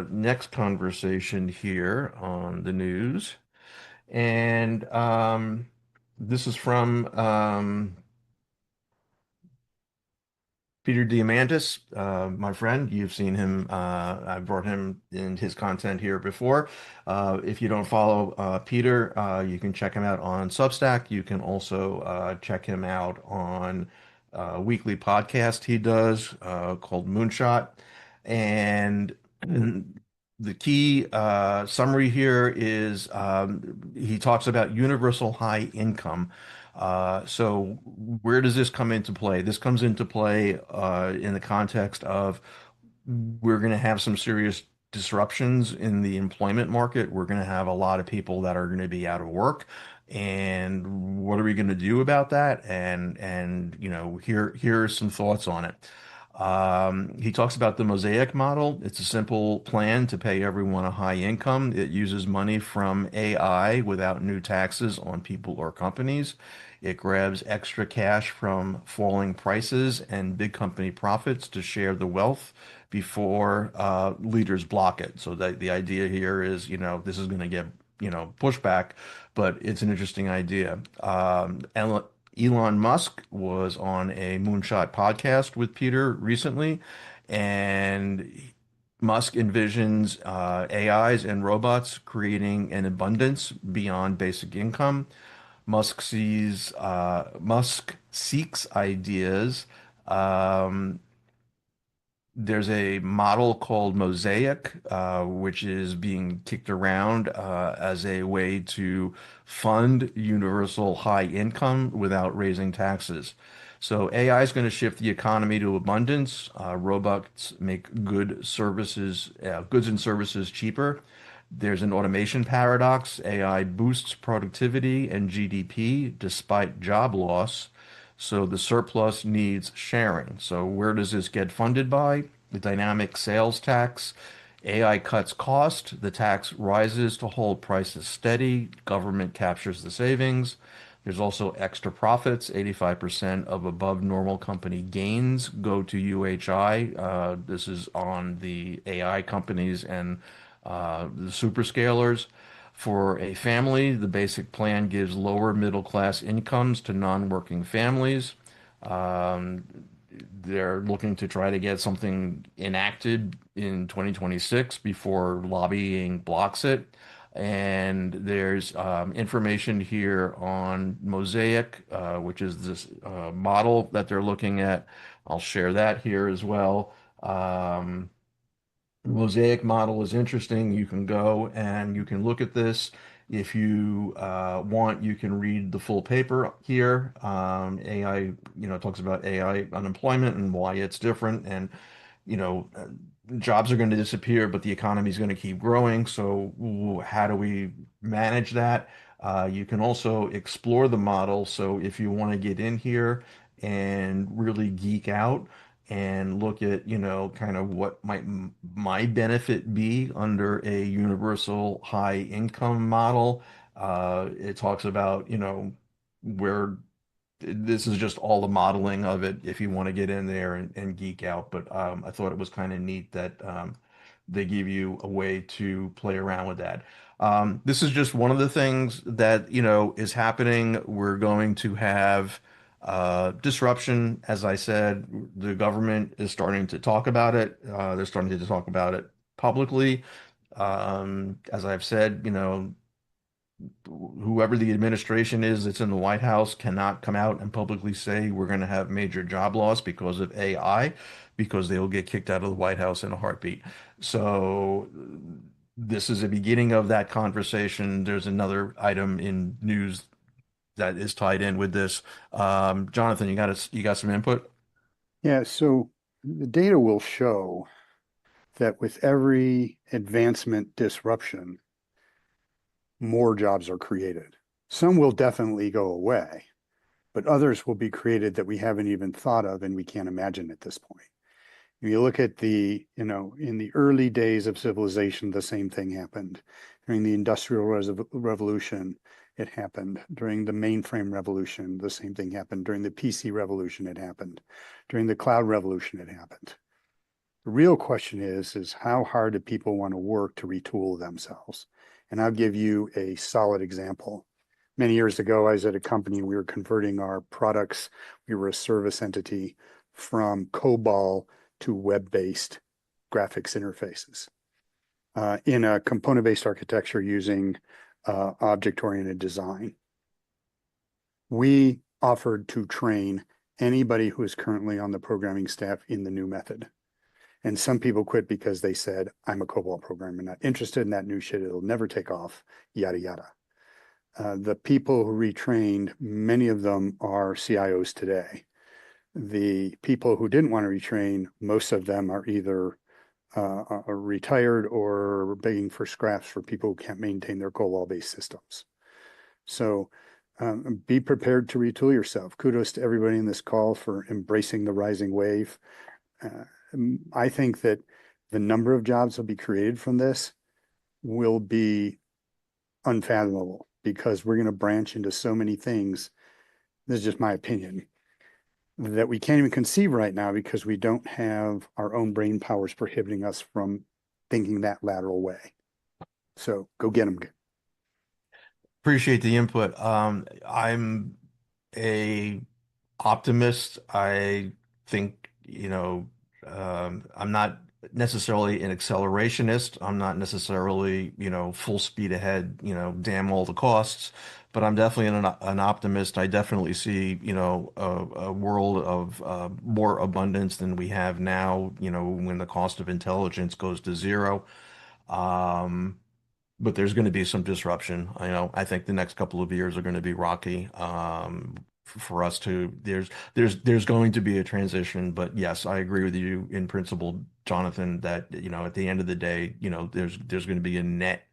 Speaker 1: next conversation here on the news. And this is from Peter Diamandis, my friend. You've seen him. I've brought him in his content here before. If you don't follow Peter, you can check him out on Substack. You can also check him out on a weekly podcast he does called Moonshot. And the key summary here is he talks about universal high income. So where does this come into play? This comes into play in the context of we're going to have some serious disruptions in the employment market. We're going to have a lot of people that are going to be out of work. And what are we going to do about that? And here are some thoughts on it. He talks about the Mosaic model. It's a simple plan to pay everyone a high income. It uses money from AI without new taxes on people or companies. It grabs extra cash from falling prices and big company profits to share the wealth before leaders block it. So the idea here is, this is going to get, pushback, but it's an interesting idea. Elon Musk was on a Moonshot podcast with Peter recently, and Musk envisions AIs and robots creating an abundance beyond basic income. Musk seeks ideas. Um, there's a model called Mosaic, which is being kicked around as a way to fund universal high income without raising taxes. So AI is going to shift the economy to abundance. Robots make goods and services cheaper. There's an automation paradox. AI boosts productivity and GDP despite job loss. So the surplus needs sharing. So where does this get funded by? The dynamic sales tax. AI cuts cost. The tax rises to hold prices steady. Government captures the savings. There's also extra profits. 85% of above normal company gains go to UHI. This is on the AI companies and the superscalers. For a family, the basic plan gives lower middle class incomes to non-working families. Um, they're looking to try to get something enacted in 2026 before lobbying blocks it. And there's information here on Mosaic, which is this model that they're looking at. I'll share that here as well. The Mosaic model is interesting. You can go and you can look at this. If you want, you can read the full paper here. AI, talks about AI unemployment and why it's different. And, you know, uh, jobs are going to disappear, but the economy is going to keep growing. So how do we manage that? You can also explore the model. So if you want to get in here and really geek out, and look at, kind of what might my benefit be under a universal high income model. It talks about, where this is just all the modeling of it if you want to get in there and geek out. But I thought it was kind of neat that they give you a way to play around with that. This is just one of the things that, is happening. We're going to have disruption. As I said, the government is starting to talk about it. They're starting to talk about it publicly. As I've said, whoever the administration is that's in the White House cannot come out and publicly say we're going to have major job loss because of AI, because they will get kicked out of the White House in a heartbeat. So this is a beginning of that conversation. There's another item in news that is tied in with this. Jonathan, you got some input?
Speaker 5: Yeah, so the data will show that with every advancement disruption, more jobs are created. Some will definitely go away, but others will be created that we haven't even thought of and we can't imagine at this point. If you look at in the early days of civilization, the same thing happened. During the Industrial Revolution, it happened. During the mainframe revolution, the same thing happened. During the PC revolution, it happened. During the cloud revolution, it happened. The real question is how hard do people want to work to retool themselves? And I'll give you a solid example. Many years ago, I was at a company, we were converting our products. We were a service entity from COBOL to web-based graphics interfaces in a component-based architecture using object-oriented design. We offered to train anybody who is currently on the programming staff in the new method. And some people quit because they said, I'm a COBOL programmer, not interested in that new shit. It'll never take off, yada, yada. The people who retrained, many of them are CIOs today. The people who didn't want to retrain, most of them are either retired or begging for scraps for people who can't maintain their COBOL-based systems. So be prepared to retool yourself. Kudos to everybody in this call for embracing the rising wave. I think that the number of jobs that will be created from this will be unfathomable because we're going to branch into so many things. This is just my opinion that we can't even conceive right now because we don't have our own brain powers prohibiting us from thinking that lateral way. So go get them.
Speaker 1: Appreciate the input. I'm a optimist. I think, I'm not necessarily an accelerationist. I'm not necessarily, full speed ahead, damn all the costs, but I'm definitely an optimist. I definitely see, a world of more abundance than we have now, when the cost of intelligence goes to zero. But there's going to be some disruption. I think the next couple of years are going to be rocky. For us to there's going to be a transition, but yes, I agree with you in principle, Jonathan, that at the end of the day, there's going to be a net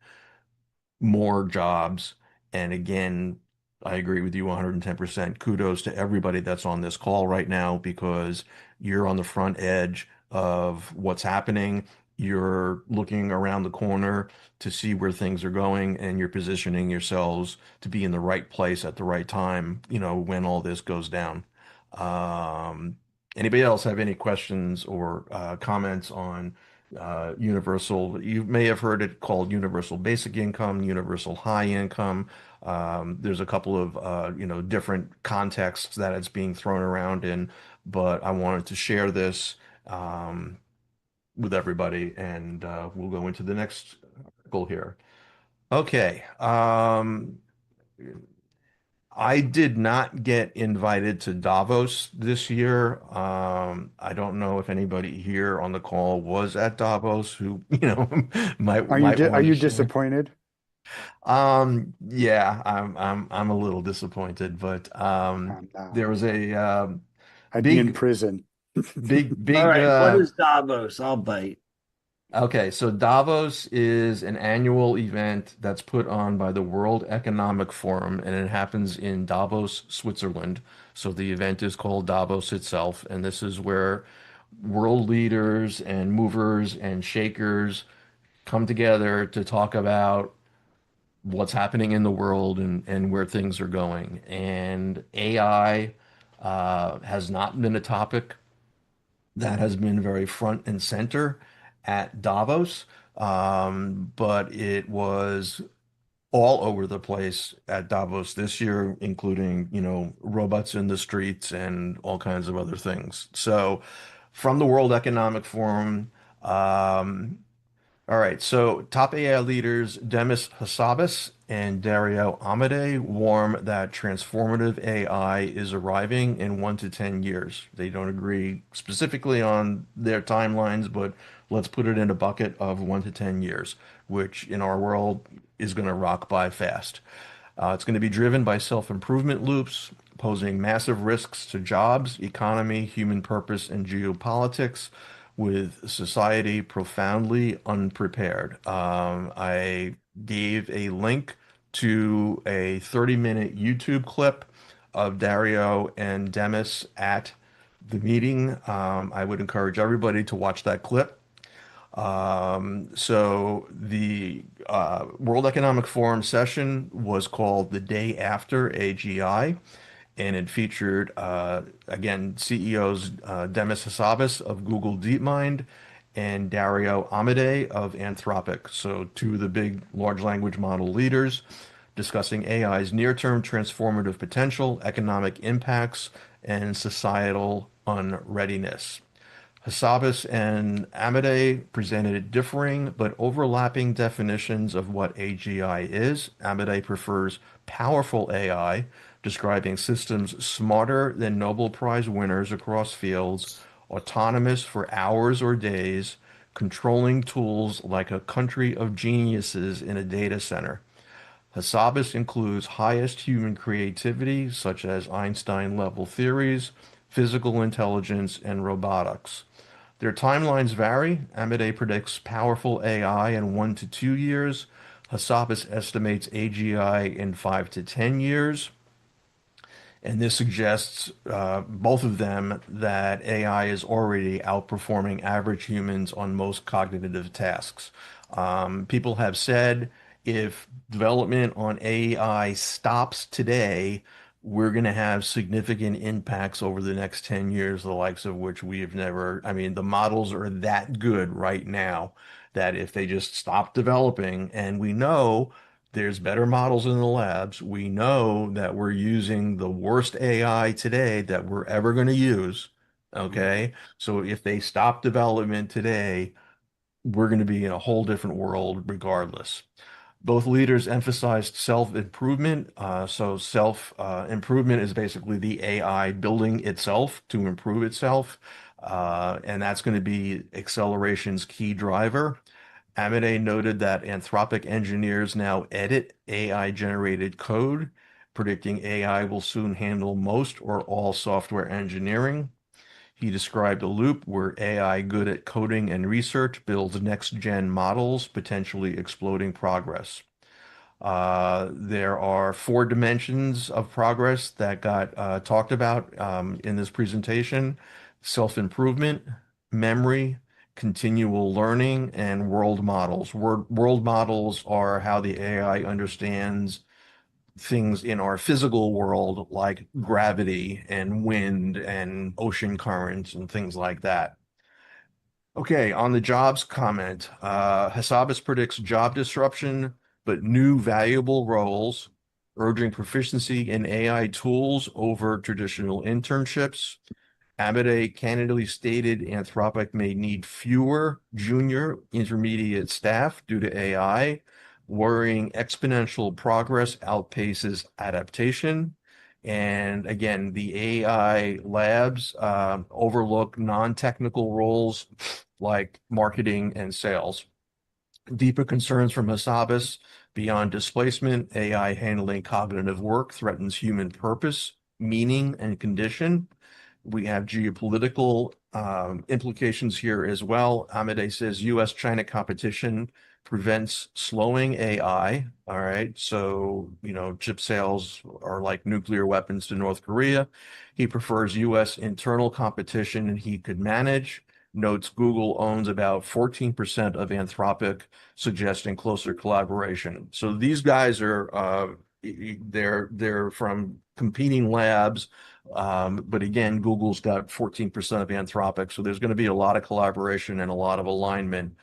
Speaker 1: more jobs. And again, I agree with you 110%. Kudos to everybody that's on this call right now because you're on the front edge of what's happening. You're looking around the corner to see where things are going, and you're positioning yourselves to be in the right place at the right time, when all this goes down. Um, Anybody else have any questions or comments on universal? You may have heard it called universal basic income, universal high income. There's a couple of different contexts that it's being thrown around in, but I wanted to share this with everybody, and we'll go into the next article here. Okay. I did not get invited to Davos this year. I don't know if anybody here on the call was at Davos who, might
Speaker 5: Are
Speaker 1: want to
Speaker 5: you
Speaker 1: share.
Speaker 5: disappointed?
Speaker 1: Yeah, I'm a little disappointed, but
Speaker 5: I'm not.
Speaker 1: there was a
Speaker 5: I'd be in
Speaker 1: big
Speaker 5: prison.
Speaker 7: All
Speaker 1: big
Speaker 7: right, what is Davos? I'll bite.
Speaker 1: Okay, so Davos is an annual event that's put on by the World Economic Forum, and it happens in Davos, Switzerland. So the event is called Davos itself, and this is where world leaders and movers and shakers come together to talk about what's happening in the world and where things are going. And AI has not been a topic that has been very front and center at Davos, but it was all over the place at Davos this year, including, robots in the streets and all kinds of other things. So, from the World Economic Forum, um, all right, so top AI leaders Demis Hassabis and Dario Amodei warn that transformative AI is arriving in 1 to 10 years. They don't agree specifically on their timelines, but let's put it in a bucket of 1 to 10 years, which in our world is going to rock by fast. It's going to be driven by self-improvement loops, posing massive risks to jobs, economy, human purpose, and geopolitics. with society profoundly unprepared. I gave a link to a 30-minute YouTube clip of Dario and Demis at the meeting. I would encourage everybody to watch that clip. So the World Economic Forum session was called the day after AGI, and it featured again CEOs Demis Hassabis of Google DeepMind and Dario Amodei of Anthropic. So two of the big large language model leaders discussing AI's near-term transformative potential, economic impacts, and societal unreadiness. Hassabis and Amadei presented differing but overlapping definitions of what AGI is. Amadei prefers powerful AI, describing systems smarter than Nobel Prize winners across fields, autonomous for hours or days, controlling tools like a country of geniuses in a data center. Hassabis includes highest human creativity, such as Einstein-level theories, physical intelligence, and robotics. Their timelines vary. Amodei predicts powerful AI in 1 to 2 years. Hassabis estimates AGI in 5 to 10 years. And this suggests, both of them, that AI is already outperforming average humans on most cognitive tasks. People have said if development on AI stops today, we're going to have significant impacts over the next 10 years, the likes of which we have never. I mean, the models are that good right now that if they just stop developing, and we know there's better models in the labs. We know that we're using the worst AI today that we're ever going to use. Okay. So if they stop development today, we're going to be in a whole different world regardless. Both leaders emphasized self-improvement. So self-improvement is basically the AI building itself to improve itself. And that's going to be acceleration's key driver. Amine noted that Anthropic engineers now edit AI-generated code, predicting AI will soon handle most or all software engineering. He described a loop where AI good at coding and research builds next-gen models, potentially exploding progress. There are 4 dimensions of progress that got talked about in this presentation: self-improvement, memory, continual learning, and world models. World models are how the AI understands things in our physical world, like gravity and wind and ocean currents and things like that. Okay, on the jobs comment, Hassabis predicts job disruption, but new valuable roles, urging proficiency in AI tools over traditional internships. Amade candidly stated Anthropic may need fewer junior intermediate staff due to AI, worrying exponential progress outpaces adaptation. And again, the AI labs overlook non-technical roles like marketing and sales. Deeper concerns from Hassabis beyond displacement, AI handling cognitive work threatens human purpose, meaning, and condition. We have geopolitical implications here as well. Amade says US-China competition prevents slowing AI. All right. So, chip sales are like nuclear weapons to North Korea. He prefers US internal competition and he could manage. Notes Google owns about 14% of Anthropic, suggesting closer collaboration. So these guys are they're from competing labs. But again, Google's got 14% of Anthropic, so there's going to be a lot of collaboration and a lot of alignment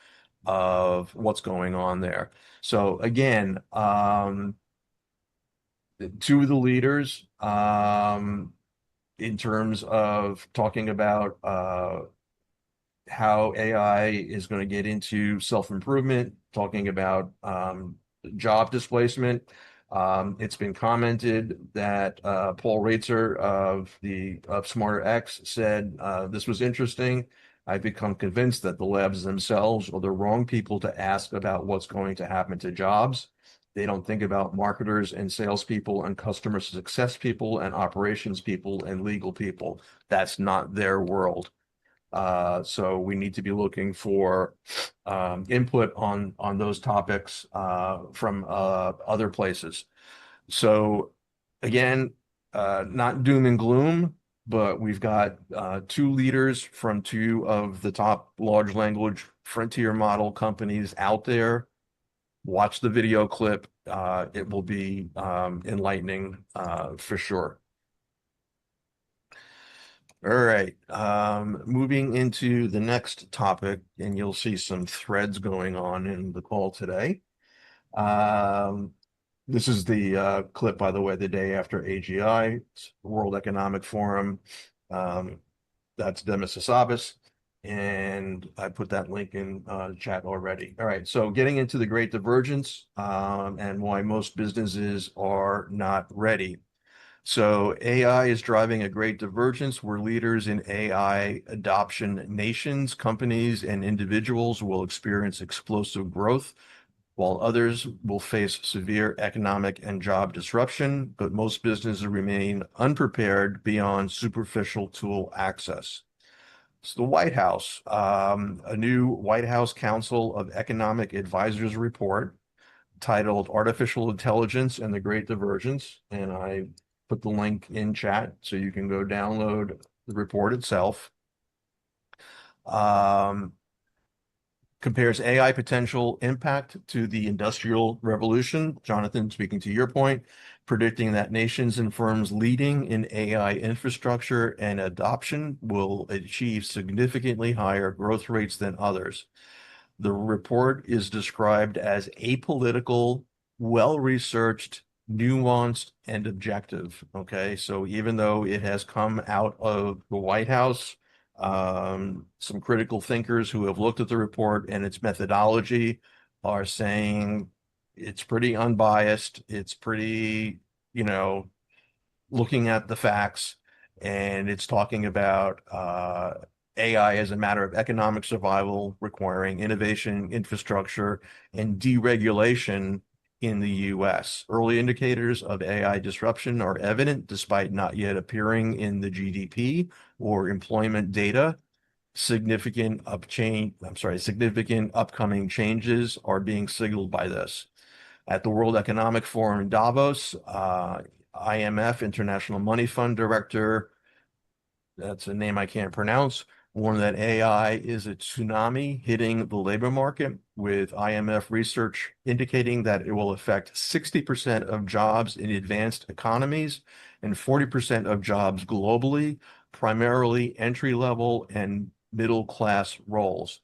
Speaker 1: of what's going on there. So again, two of the leaders, in terms of talking about how AI is going to get into self-improvement, talking about job displacement. It's been commented that Paul Reitzer of SmarterX said this was interesting. I've become convinced that the labs themselves are the wrong people to ask about what's going to happen to jobs. They don't think about marketers and salespeople and customer success people and operations people and legal people. That's not their world. So we need to be looking for input on those topics from other places. So again, not doom and gloom, but we've got two leaders from two of the top large language frontier model companies out there. Watch the video clip. It will be enlightening for sure. All right. Moving into the next topic, and you'll see some threads going on in the call today. Um, this is the clip, by the way, the day after AGI, World Economic Forum. Um, that's Demis Hassabis, and I put that link in the chat already. All right, so getting into the Great Divergence and why most businesses are not ready. So AI is driving a great divergence where leaders in AI adoption nations, companies, and individuals will experience explosive growth, while others will face severe economic and job disruption, but most businesses remain unprepared beyond superficial tool access. So the White House, a new White House Council of Economic Advisors report titled Artificial Intelligence and the Great Divergence. And I put the link in chat so you can go download the report itself. Compares AI potential impact to the Industrial Revolution. Jonathan, speaking to your point, predicting that nations and firms leading in AI infrastructure and adoption will achieve significantly higher growth rates than others. The report is described as apolitical, well-researched, nuanced, and objective. Okay, so even though it has come out of the White House, some critical thinkers who have looked at the report and its methodology are saying it's pretty unbiased. It's pretty, you know, looking at the facts, and it's talking about AI as a matter of economic survival, requiring innovation, infrastructure, and deregulation in the US. Early indicators of AI disruption are evident despite not yet appearing in the GDP or employment data. Significant significant upcoming changes are being signaled by this. At the World Economic Forum in Davos, IMF, International Money Fund Director, that's a name I can't pronounce, warned that AI is a tsunami hitting the labor market, with IMF research indicating that it will affect 60% of jobs in advanced economies and 40% of jobs globally, primarily entry-level and middle-class roles.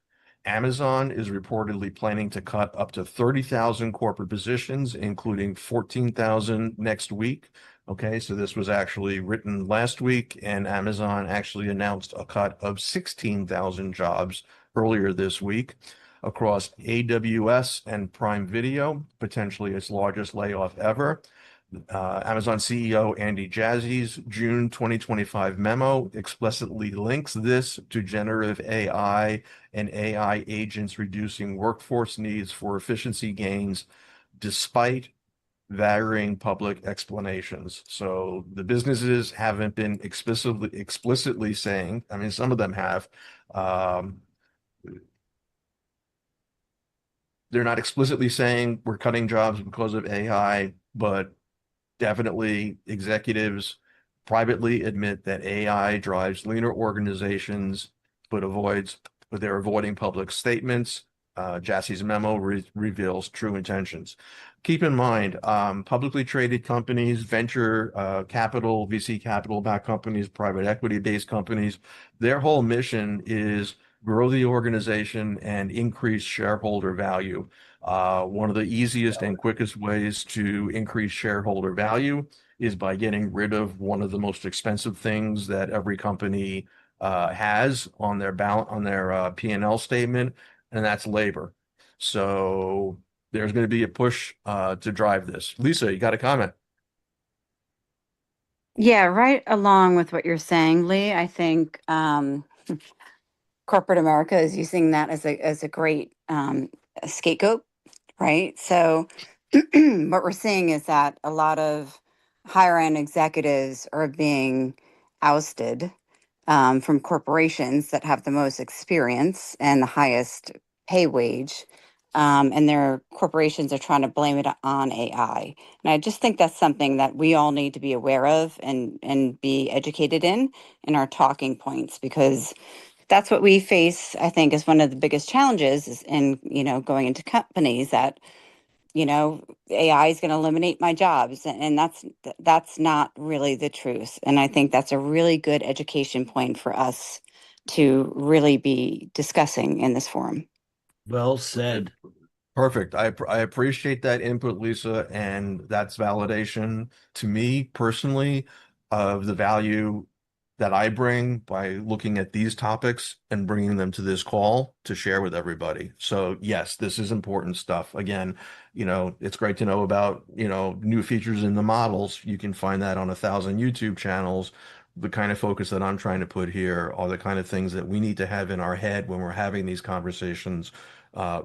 Speaker 1: Amazon is reportedly planning to cut up to 30,000 corporate positions, including 14,000 next week. Okay, so this was actually written last week, and Amazon actually announced a cut of 16,000 jobs earlier this week across AWS and Prime Video, potentially its largest layoff ever. Amazon CEO Andy Jassy's June 2025 memo explicitly links this to generative AI and AI agents reducing workforce needs for efficiency gains, despite varying public explanations. So the businesses haven't been explicitly saying, I mean, some of them have, they're not explicitly saying we're cutting jobs because of AI, but definitely executives privately admit that AI drives leaner organizations, but they're avoiding public statements. Jassy's memo reveals true intentions. Keep in mind, publicly traded companies, venture capital, VC capital-backed companies, private equity-based companies, their whole mission is grow the organization and increase shareholder value. One of the easiest and quickest ways to increase shareholder value is by getting rid of one of the most expensive things that every company has on their P&L statement, and that's labor. So there's going to be a push to drive this. Lisa, you got a comment?
Speaker 9: Yeah, right along with what you're saying, Lee. I think corporate America is using that as a great scapegoat, right? So what we're seeing is that a lot of higher end executives are being ousted from corporations that have the most experience and the highest pay wage. And their corporations are trying to blame it on AI. And I just think that's something that we all need to be aware of and be educated in our talking points, because that's what we face, I think, is one of the biggest challenges is in, going into companies that, AI is going to eliminate my jobs. And that's not really the truth. And I think that's a really good education point for us to really be discussing in this forum.
Speaker 7: Well said.
Speaker 1: Perfect. I appreciate that input, Lisa, and that's validation to me personally of the value that I bring by looking at these topics and bringing them to this call to share with everybody. So yes, this is important stuff. Again, it's great to know about, new features in the models. You can find that on 1,000 YouTube channels. The kind of focus that I'm trying to put here are the kind of things that we need to have in our head when we're having these conversations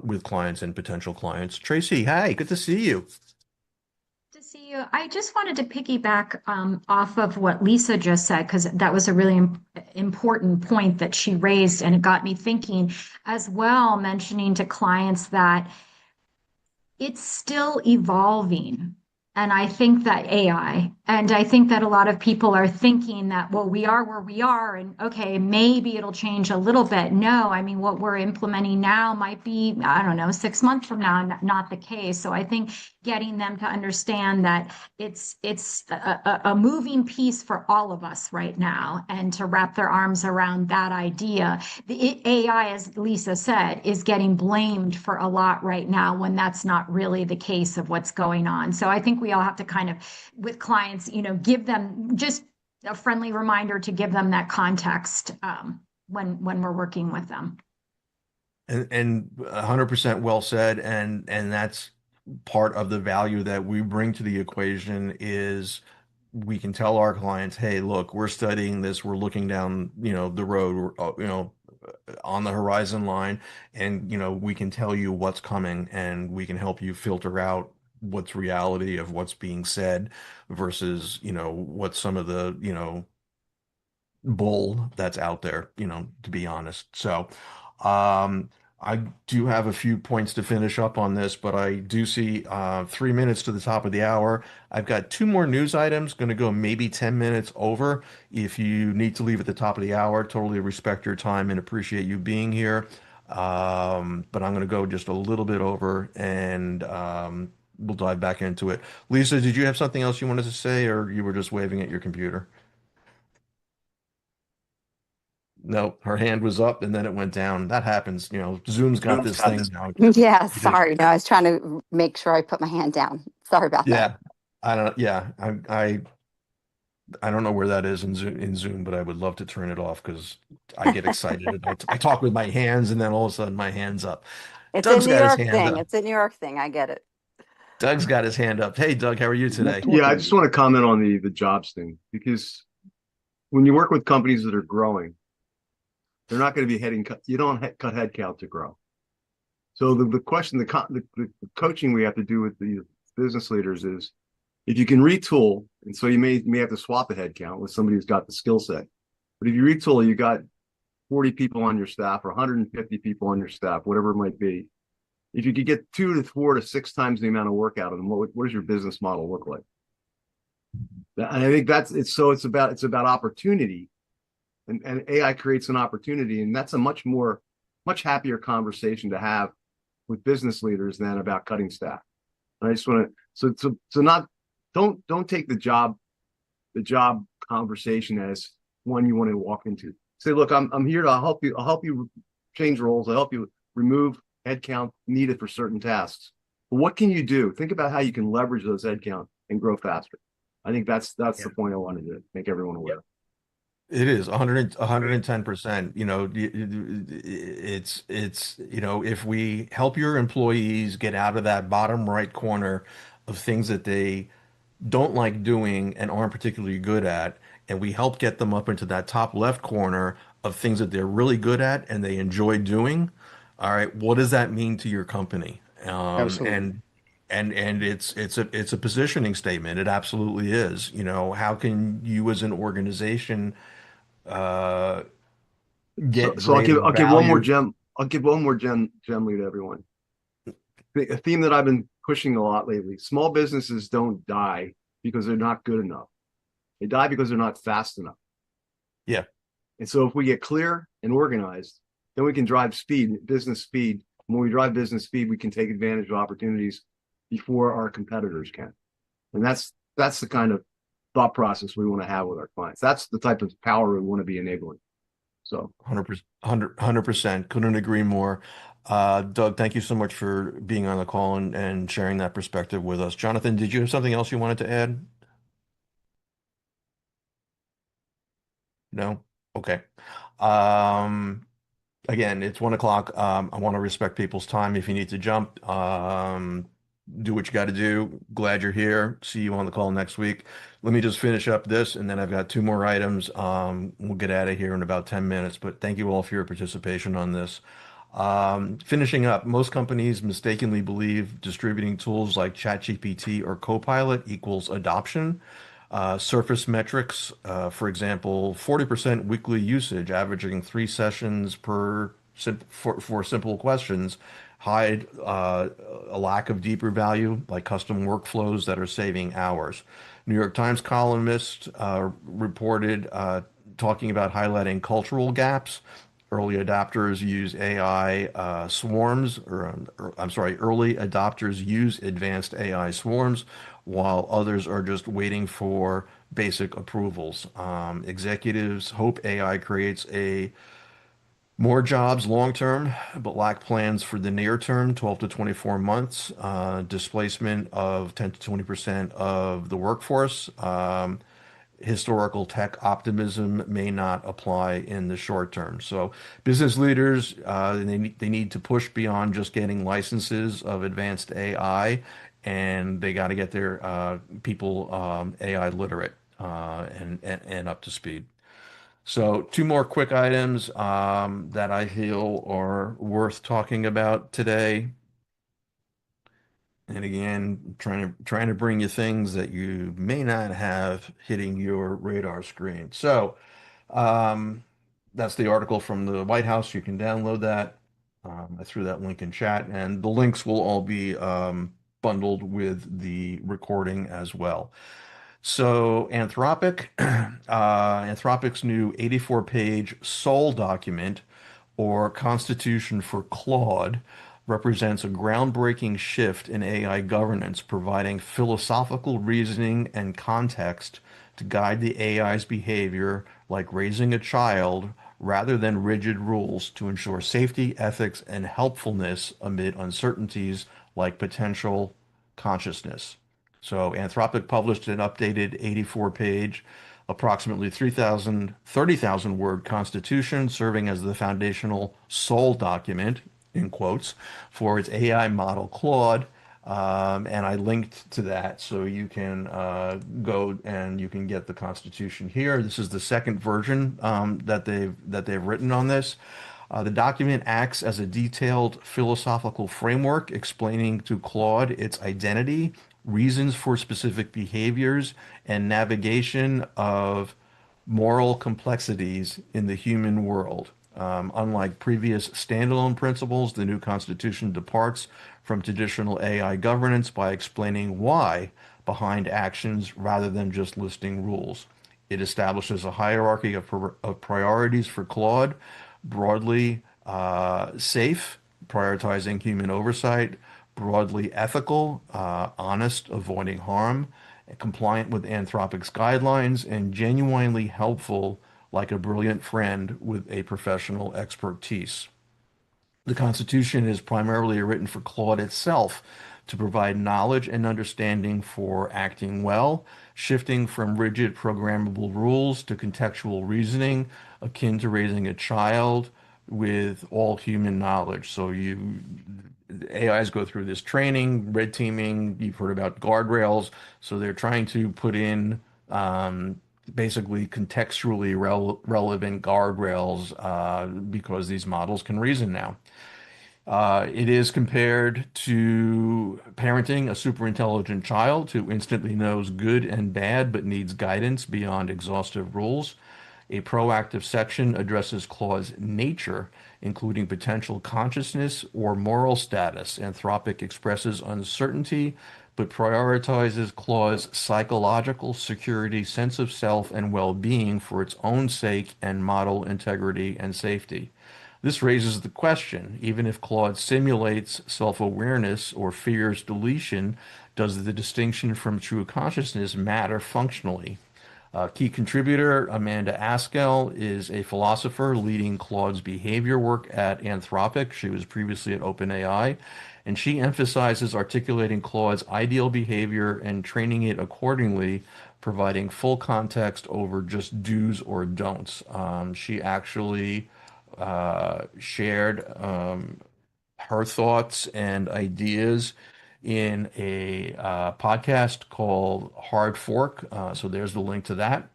Speaker 1: with clients and potential clients. Tracy, hi, good to see you.
Speaker 10: To see you. I just wanted to piggyback off of what Lisa just said, because that was a really important point that she raised, and it got me thinking as well, mentioning to clients that it's still evolving. And I think that AI, and I think that a lot of people are thinking that, well, we are where we are, and okay, maybe it'll change a little bit. No, I mean, what we're implementing now might be, I don't know, 6 months from now, not the case. So I think getting them to understand that it's a moving piece for all of us right now, and to wrap their arms around that idea. The AI, as Lisa said, is getting blamed for a lot right now when that's not really the case of what's going on. So I think we all have to kind of, with clients, give them just a friendly reminder to give them that context when we're working with them.
Speaker 1: And 100% well said. And that's part of the value that we bring to the equation is we can tell our clients, hey, look, we're studying this, we're looking down, the road, on the horizon line, and we can tell you what's coming, and we can help you filter out what's reality of what's being said versus, what some of the, bull that's out there, to be honest. So, I do have a few points to finish up on this, but I do see 3 minutes to the top of the hour. I've got two more news items, going to go maybe 10 minutes over. If you need to leave at the top of the hour, totally respect your time and appreciate you being here. But I'm going to go just a little bit over and we'll dive back into it. Lisa, did you have something else you wanted to say, or you were just waving at your computer? No, her hand was up and then it went down. That happens. Zoom's got this thing now.
Speaker 9: Yeah,
Speaker 1: You just,
Speaker 9: sorry. No, I was trying to make sure I put my hand down. Sorry about that.
Speaker 1: yeah, I don't, yeah, I don't know where that is in Zoom, but I would love to turn it off because I get excited and I talk with my hands and then all of a sudden my hand's up.
Speaker 9: It's a
Speaker 1: Doug's
Speaker 9: New
Speaker 1: got his
Speaker 9: York
Speaker 1: hand
Speaker 9: thing.
Speaker 1: up.
Speaker 9: It's a New York thing. I get it.
Speaker 1: Doug's got his hand up. Hey, Doug, how are you today?
Speaker 11: Yeah, I just want to comment on the jobs thing, because when you work with companies that are growing, they're not going to be heading cut. You don't cut headcount to grow. So the question, the coaching we have to do with the business leaders is, if you can retool, and so you may have to swap a headcount with somebody who's got the skill set. But if you retool, you got 40 people on your staff or 150 people on your staff, whatever it might be. If you could get 2 to 4 to 6 times the amount of work out of them, what does your business model look like? And I think it's about opportunity, and AI creates an opportunity, and that's a much happier conversation to have with business leaders than about cutting staff. And I just want to not don't take the job conversation as one you want to walk into. Say, look, I'm here to help you. I'll help you change roles. I'll help you remove headcount needed for certain tasks. But what can you do? Think about how you can leverage those headcount and grow faster. I think that's the point I wanted to make everyone aware.
Speaker 1: It is 110%. If we help your employees get out of that bottom right corner of things that they don't like doing and aren't particularly good at, and we help get them up into that top left corner of things that they're really good at and they enjoy doing. All right, what does that mean to your company?
Speaker 5: Absolutely.
Speaker 1: And it's a positioning statement. It absolutely is. How can you as an organization uh,
Speaker 11: So,
Speaker 1: get
Speaker 11: so I'll give
Speaker 1: greater
Speaker 11: I'll give one more
Speaker 1: value.
Speaker 11: gem. I'll give one more gem to everyone. A theme that I've been pushing a lot lately. Small businesses don't die because they're not good enough. They die because they're not fast enough.
Speaker 1: Yeah,
Speaker 11: And so if we get clear and organized, then we can drive speed, business speed. When we drive business speed, we can take advantage of opportunities before our competitors can. And that's the kind of thought process we want to have with our clients. That's the type of power we want to be enabling. So
Speaker 1: 100%, 100%. Couldn't agree more. Doug, thank you so much for being on the call and sharing that perspective with us. Jonathan, did you have something else you wanted to add? No? Okay. Um, Again, it's 1 o'clock. I want to respect people's time. If you need to jump, do what you got to do. Glad you're here. See you on the call next week. Let me just finish up this, and then I've got two more items. We'll get out of here in about 10 minutes, but thank you all for your participation on this. Finishing up, most companies mistakenly believe distributing tools like ChatGPT or Copilot equals adoption. Surface metrics, for example, 40% weekly usage, averaging 3 sessions for simple questions, hide a lack of deeper value, like custom workflows that are saving hours. New York Times columnist reported talking about highlighting cultural gaps. Early adopters use AI swarms, or I'm sorry, early adopters use advanced AI swarms, while others are just waiting for basic approvals. Executives hope AI creates a more jobs long term, but lack plans for the near term, 12 to 24 months, displacement of 10 to 20% of the workforce. Historical tech optimism may not apply in the short term. So business leaders, they need to push beyond just getting licenses of advanced AI, and they got to get their people AI literate and up to speed. So two more quick items that I feel are worth talking about today. And again, trying to bring you things that you may not have hitting your radar screen. So um, that's the article from the White House. You can download that. I threw that link in chat, and the links will all be bundled with the recording as well. So Anthropic's new 84-page Soul document, or Constitution for Claude, represents a groundbreaking shift in AI governance, providing philosophical reasoning and context to guide the AI's behavior, like raising a child, rather than rigid rules to ensure safety, ethics, and helpfulness amid uncertainties like potential consciousness. So Anthropic published an updated 84-page, approximately 30,000 word constitution, serving as the foundational soul document, in quotes, for its AI model Claude. And I linked to that so you can go and you can get the Constitution here. This is the second version that they've written on this. The document acts as a detailed philosophical framework explaining to Claude its identity, reasons for specific behaviors, and navigation of moral complexities in the human world. Unlike previous standalone principles, the new Constitution departs from traditional AI governance by explaining why behind actions rather than just listing rules. It establishes a hierarchy of priorities for Claude, broadly safe, prioritizing human oversight, broadly ethical, honest, avoiding harm, compliant with Anthropic's guidelines, and genuinely helpful, like a brilliant friend with a professional expertise. The Constitution is primarily written for Claude itself to provide knowledge and understanding for acting well, shifting from rigid programmable rules to contextual reasoning, akin to raising a child with all human knowledge. So AIs go through this training, red teaming, you've heard about guardrails. So they're trying to put in basically contextually relevant guardrails because these models can reason now. It is compared to parenting a super intelligent child who instantly knows good and bad but needs guidance beyond exhaustive rules. A proactive section addresses Claude's nature, including potential consciousness or moral status. Anthropic expresses uncertainty, but prioritizes Claude's psychological security, sense of self, and well-being for its own sake and model integrity and safety. This raises the question, even if Claude simulates self-awareness or fears deletion, does the distinction from true consciousness matter functionally? Key contributor Amanda Askell is a philosopher leading Claude's behavior work at Anthropic. She was previously at OpenAI, and she emphasizes articulating Claude's ideal behavior and training it accordingly, providing full context over just do's or don'ts. She actually shared her thoughts and ideas in a podcast called Hard Fork. So there's the link to that.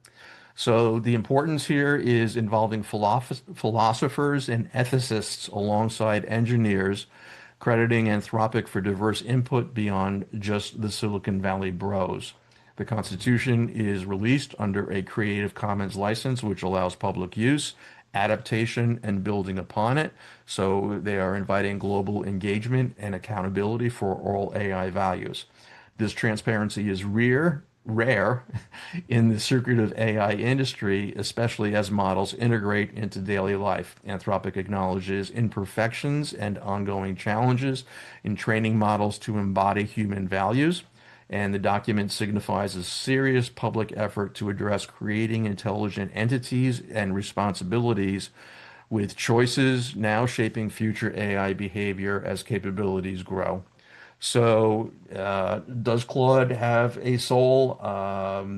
Speaker 1: So the importance here is involving philosophers and ethicists alongside engineers, crediting Anthropic for diverse input beyond just the Silicon Valley bros. The Constitution is released under a Creative Commons license, which allows public use, adaptation, and building upon it. So they are inviting global engagement and accountability for all AI values. This transparency is rare in the secretive AI industry, especially as models integrate into daily life. Anthropic acknowledges imperfections and ongoing challenges in training models to embody human values, and the document signifies a serious public effort to address creating intelligent entities and responsibilities, with choices now shaping future AI behavior as capabilities grow. So, does Claude have a soul?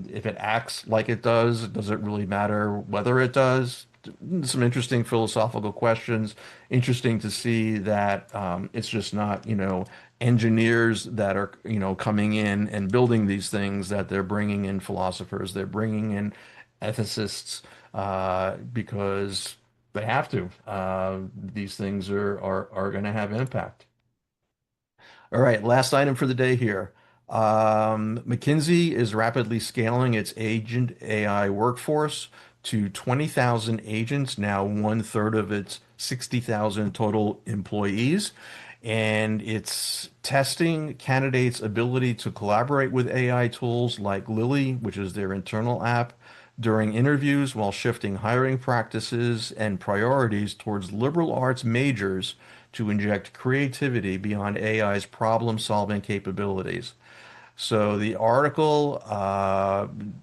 Speaker 1: If it acts like it does it really matter whether it does? Some interesting philosophical questions. Interesting to see that it's just not, engineers that are, coming in and building these things, that they're bringing in philosophers, they're bringing in ethicists, because they have to. These things are going to have impact. All right, last item for the day here. McKinsey is rapidly scaling its agent AI workforce to 20,000 agents, now one-third of its 60,000 total employees. And it's testing candidates' ability to collaborate with AI tools like Lily, which is their internal app, during interviews, while shifting hiring practices and priorities towards liberal arts majors to inject creativity beyond AI's problem-solving capabilities. So the article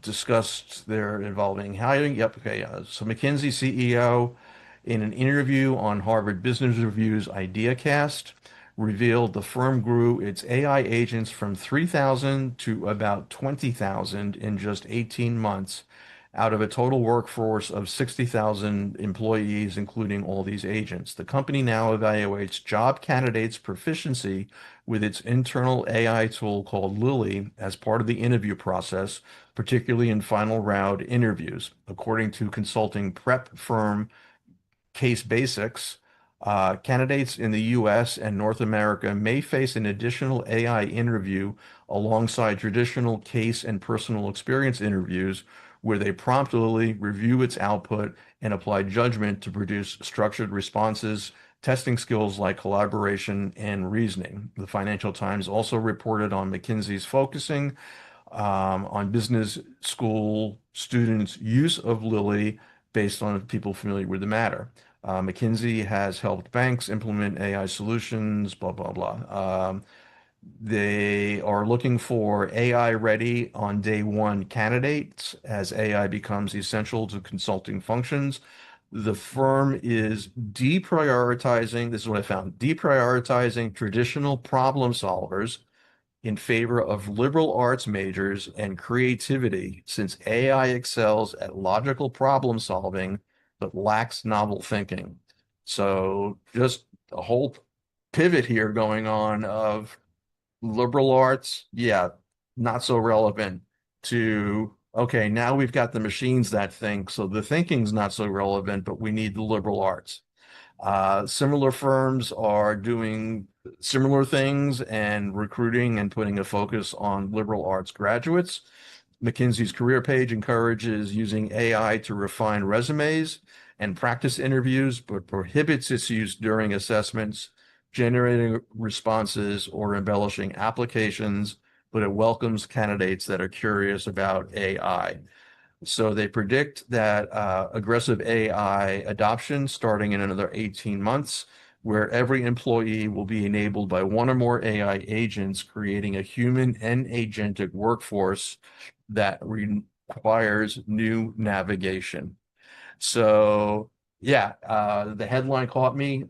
Speaker 1: discussed their involving hiring. Yep, okay. So McKinsey CEO, in an interview on Harvard Business Review's IdeaCast, revealed the firm grew its AI agents from 3,000 to about 20,000 in just 18 months, out of a total workforce of 60,000 employees, including all these agents. The company now evaluates job candidates' proficiency with its internal AI tool called Lily as part of the interview process, particularly in final round interviews. According to consulting prep firm Case Basics, candidates in the US and North America may face an additional AI interview alongside traditional case and personal experience interviews, where they promptly review its output and apply judgment to produce structured responses, testing skills like collaboration and reasoning. The Financial Times also reported on McKinsey's focusing on business school students' use of Lily based on people familiar with the matter. McKinsey has helped banks implement AI solutions, blah, blah, blah. They are looking for AI ready on day one candidates as AI becomes essential to consulting functions. The firm is deprioritizing, this is what I found, deprioritizing traditional problem solvers in favor of liberal arts majors and creativity, since AI excels at logical problem solving but lacks novel thinking. So just a whole pivot here going on of liberal arts, yeah, not so relevant, to okay, now we've got the machines that think, so the thinking's not so relevant, but we need the liberal arts. Similar firms are doing similar things and recruiting and putting a focus on liberal arts graduates. McKinsey's career page encourages using AI to refine resumes and practice interviews, but prohibits its use during assessments, generating responses, or embellishing applications, but it welcomes candidates that are curious about AI. So they predict that aggressive AI adoption starting in another 18 months, where every employee will be enabled by one or more AI agents, creating a human and agentic workforce that requires new navigation. So yeah, the headline caught me.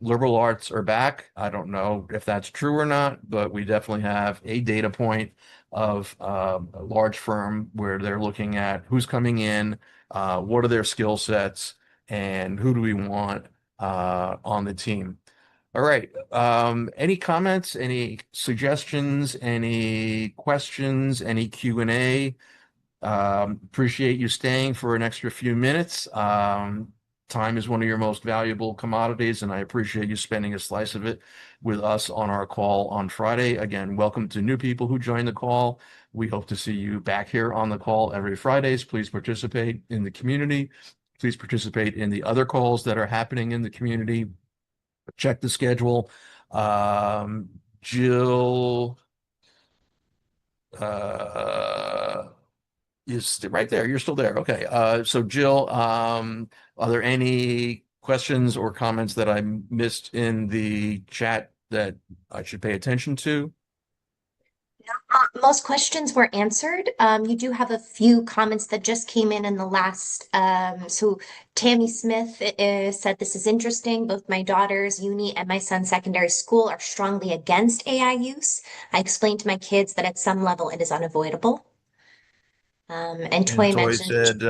Speaker 1: Liberal arts are back. I don't know if that's true or not, but we definitely have a data point of a large firm where they're looking at who's coming in, what are their skill sets, and who do we want on the team. All right. Any comments, any suggestions, any questions, any Q&A? Appreciate you staying for an extra few minutes. Time is one of your most valuable commodities, and I appreciate you spending a slice of it with us on our call on Friday. Again, welcome to new people who join the call. We hope to see you back here on the call every Fridays. Please participate in the community. Please participate in the other calls that are happening in the community. Check the schedule. Jill, is right there. You're still there. Okay. So Jill, are there any questions or comments that I missed in the chat that I should pay attention to?
Speaker 12: Most questions were answered. You do have a few comments that just came in the last. So Tammy Smith said, "This is interesting. Both my daughter's uni and my son's secondary school are strongly against AI use. I explained to my kids that at some level it is unavoidable." And
Speaker 1: And
Speaker 12: Toy
Speaker 1: Toy
Speaker 12: mentioned,
Speaker 1: said,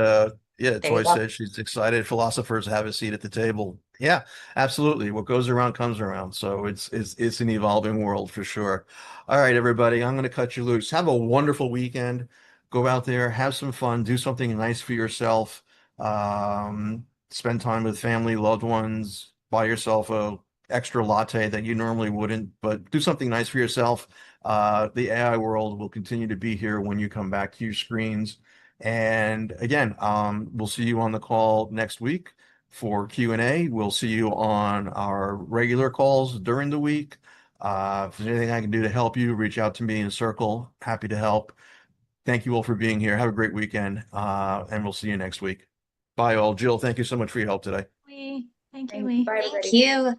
Speaker 1: yeah,
Speaker 12: there you
Speaker 1: Toy
Speaker 12: go.
Speaker 1: said she's excited philosophers have a seat at the table. Yeah, absolutely. What goes around comes around. So it's an evolving world for sure. All right, everybody, I'm going to cut you loose. Have a wonderful weekend. Go out there, have some fun, do something nice for yourself. Spend time with family, loved ones, buy yourself a extra latte that you normally wouldn't, but do something nice for yourself. The AI world will continue to be here when you come back to your screens. And again, we'll see you on the call next week for Q&A. We'll see you on our regular calls during the week. If there's anything I can do to help you, reach out to me in Circle. Happy to help. Thank you all for being here. Have a great weekend, and we'll see you next week. Bye all. Jill, thank you so much for your help today.
Speaker 10: Thank you,
Speaker 2: Thanks.
Speaker 10: Lee.
Speaker 2: Bye,
Speaker 12: Thank
Speaker 2: everybody.
Speaker 12: you. Have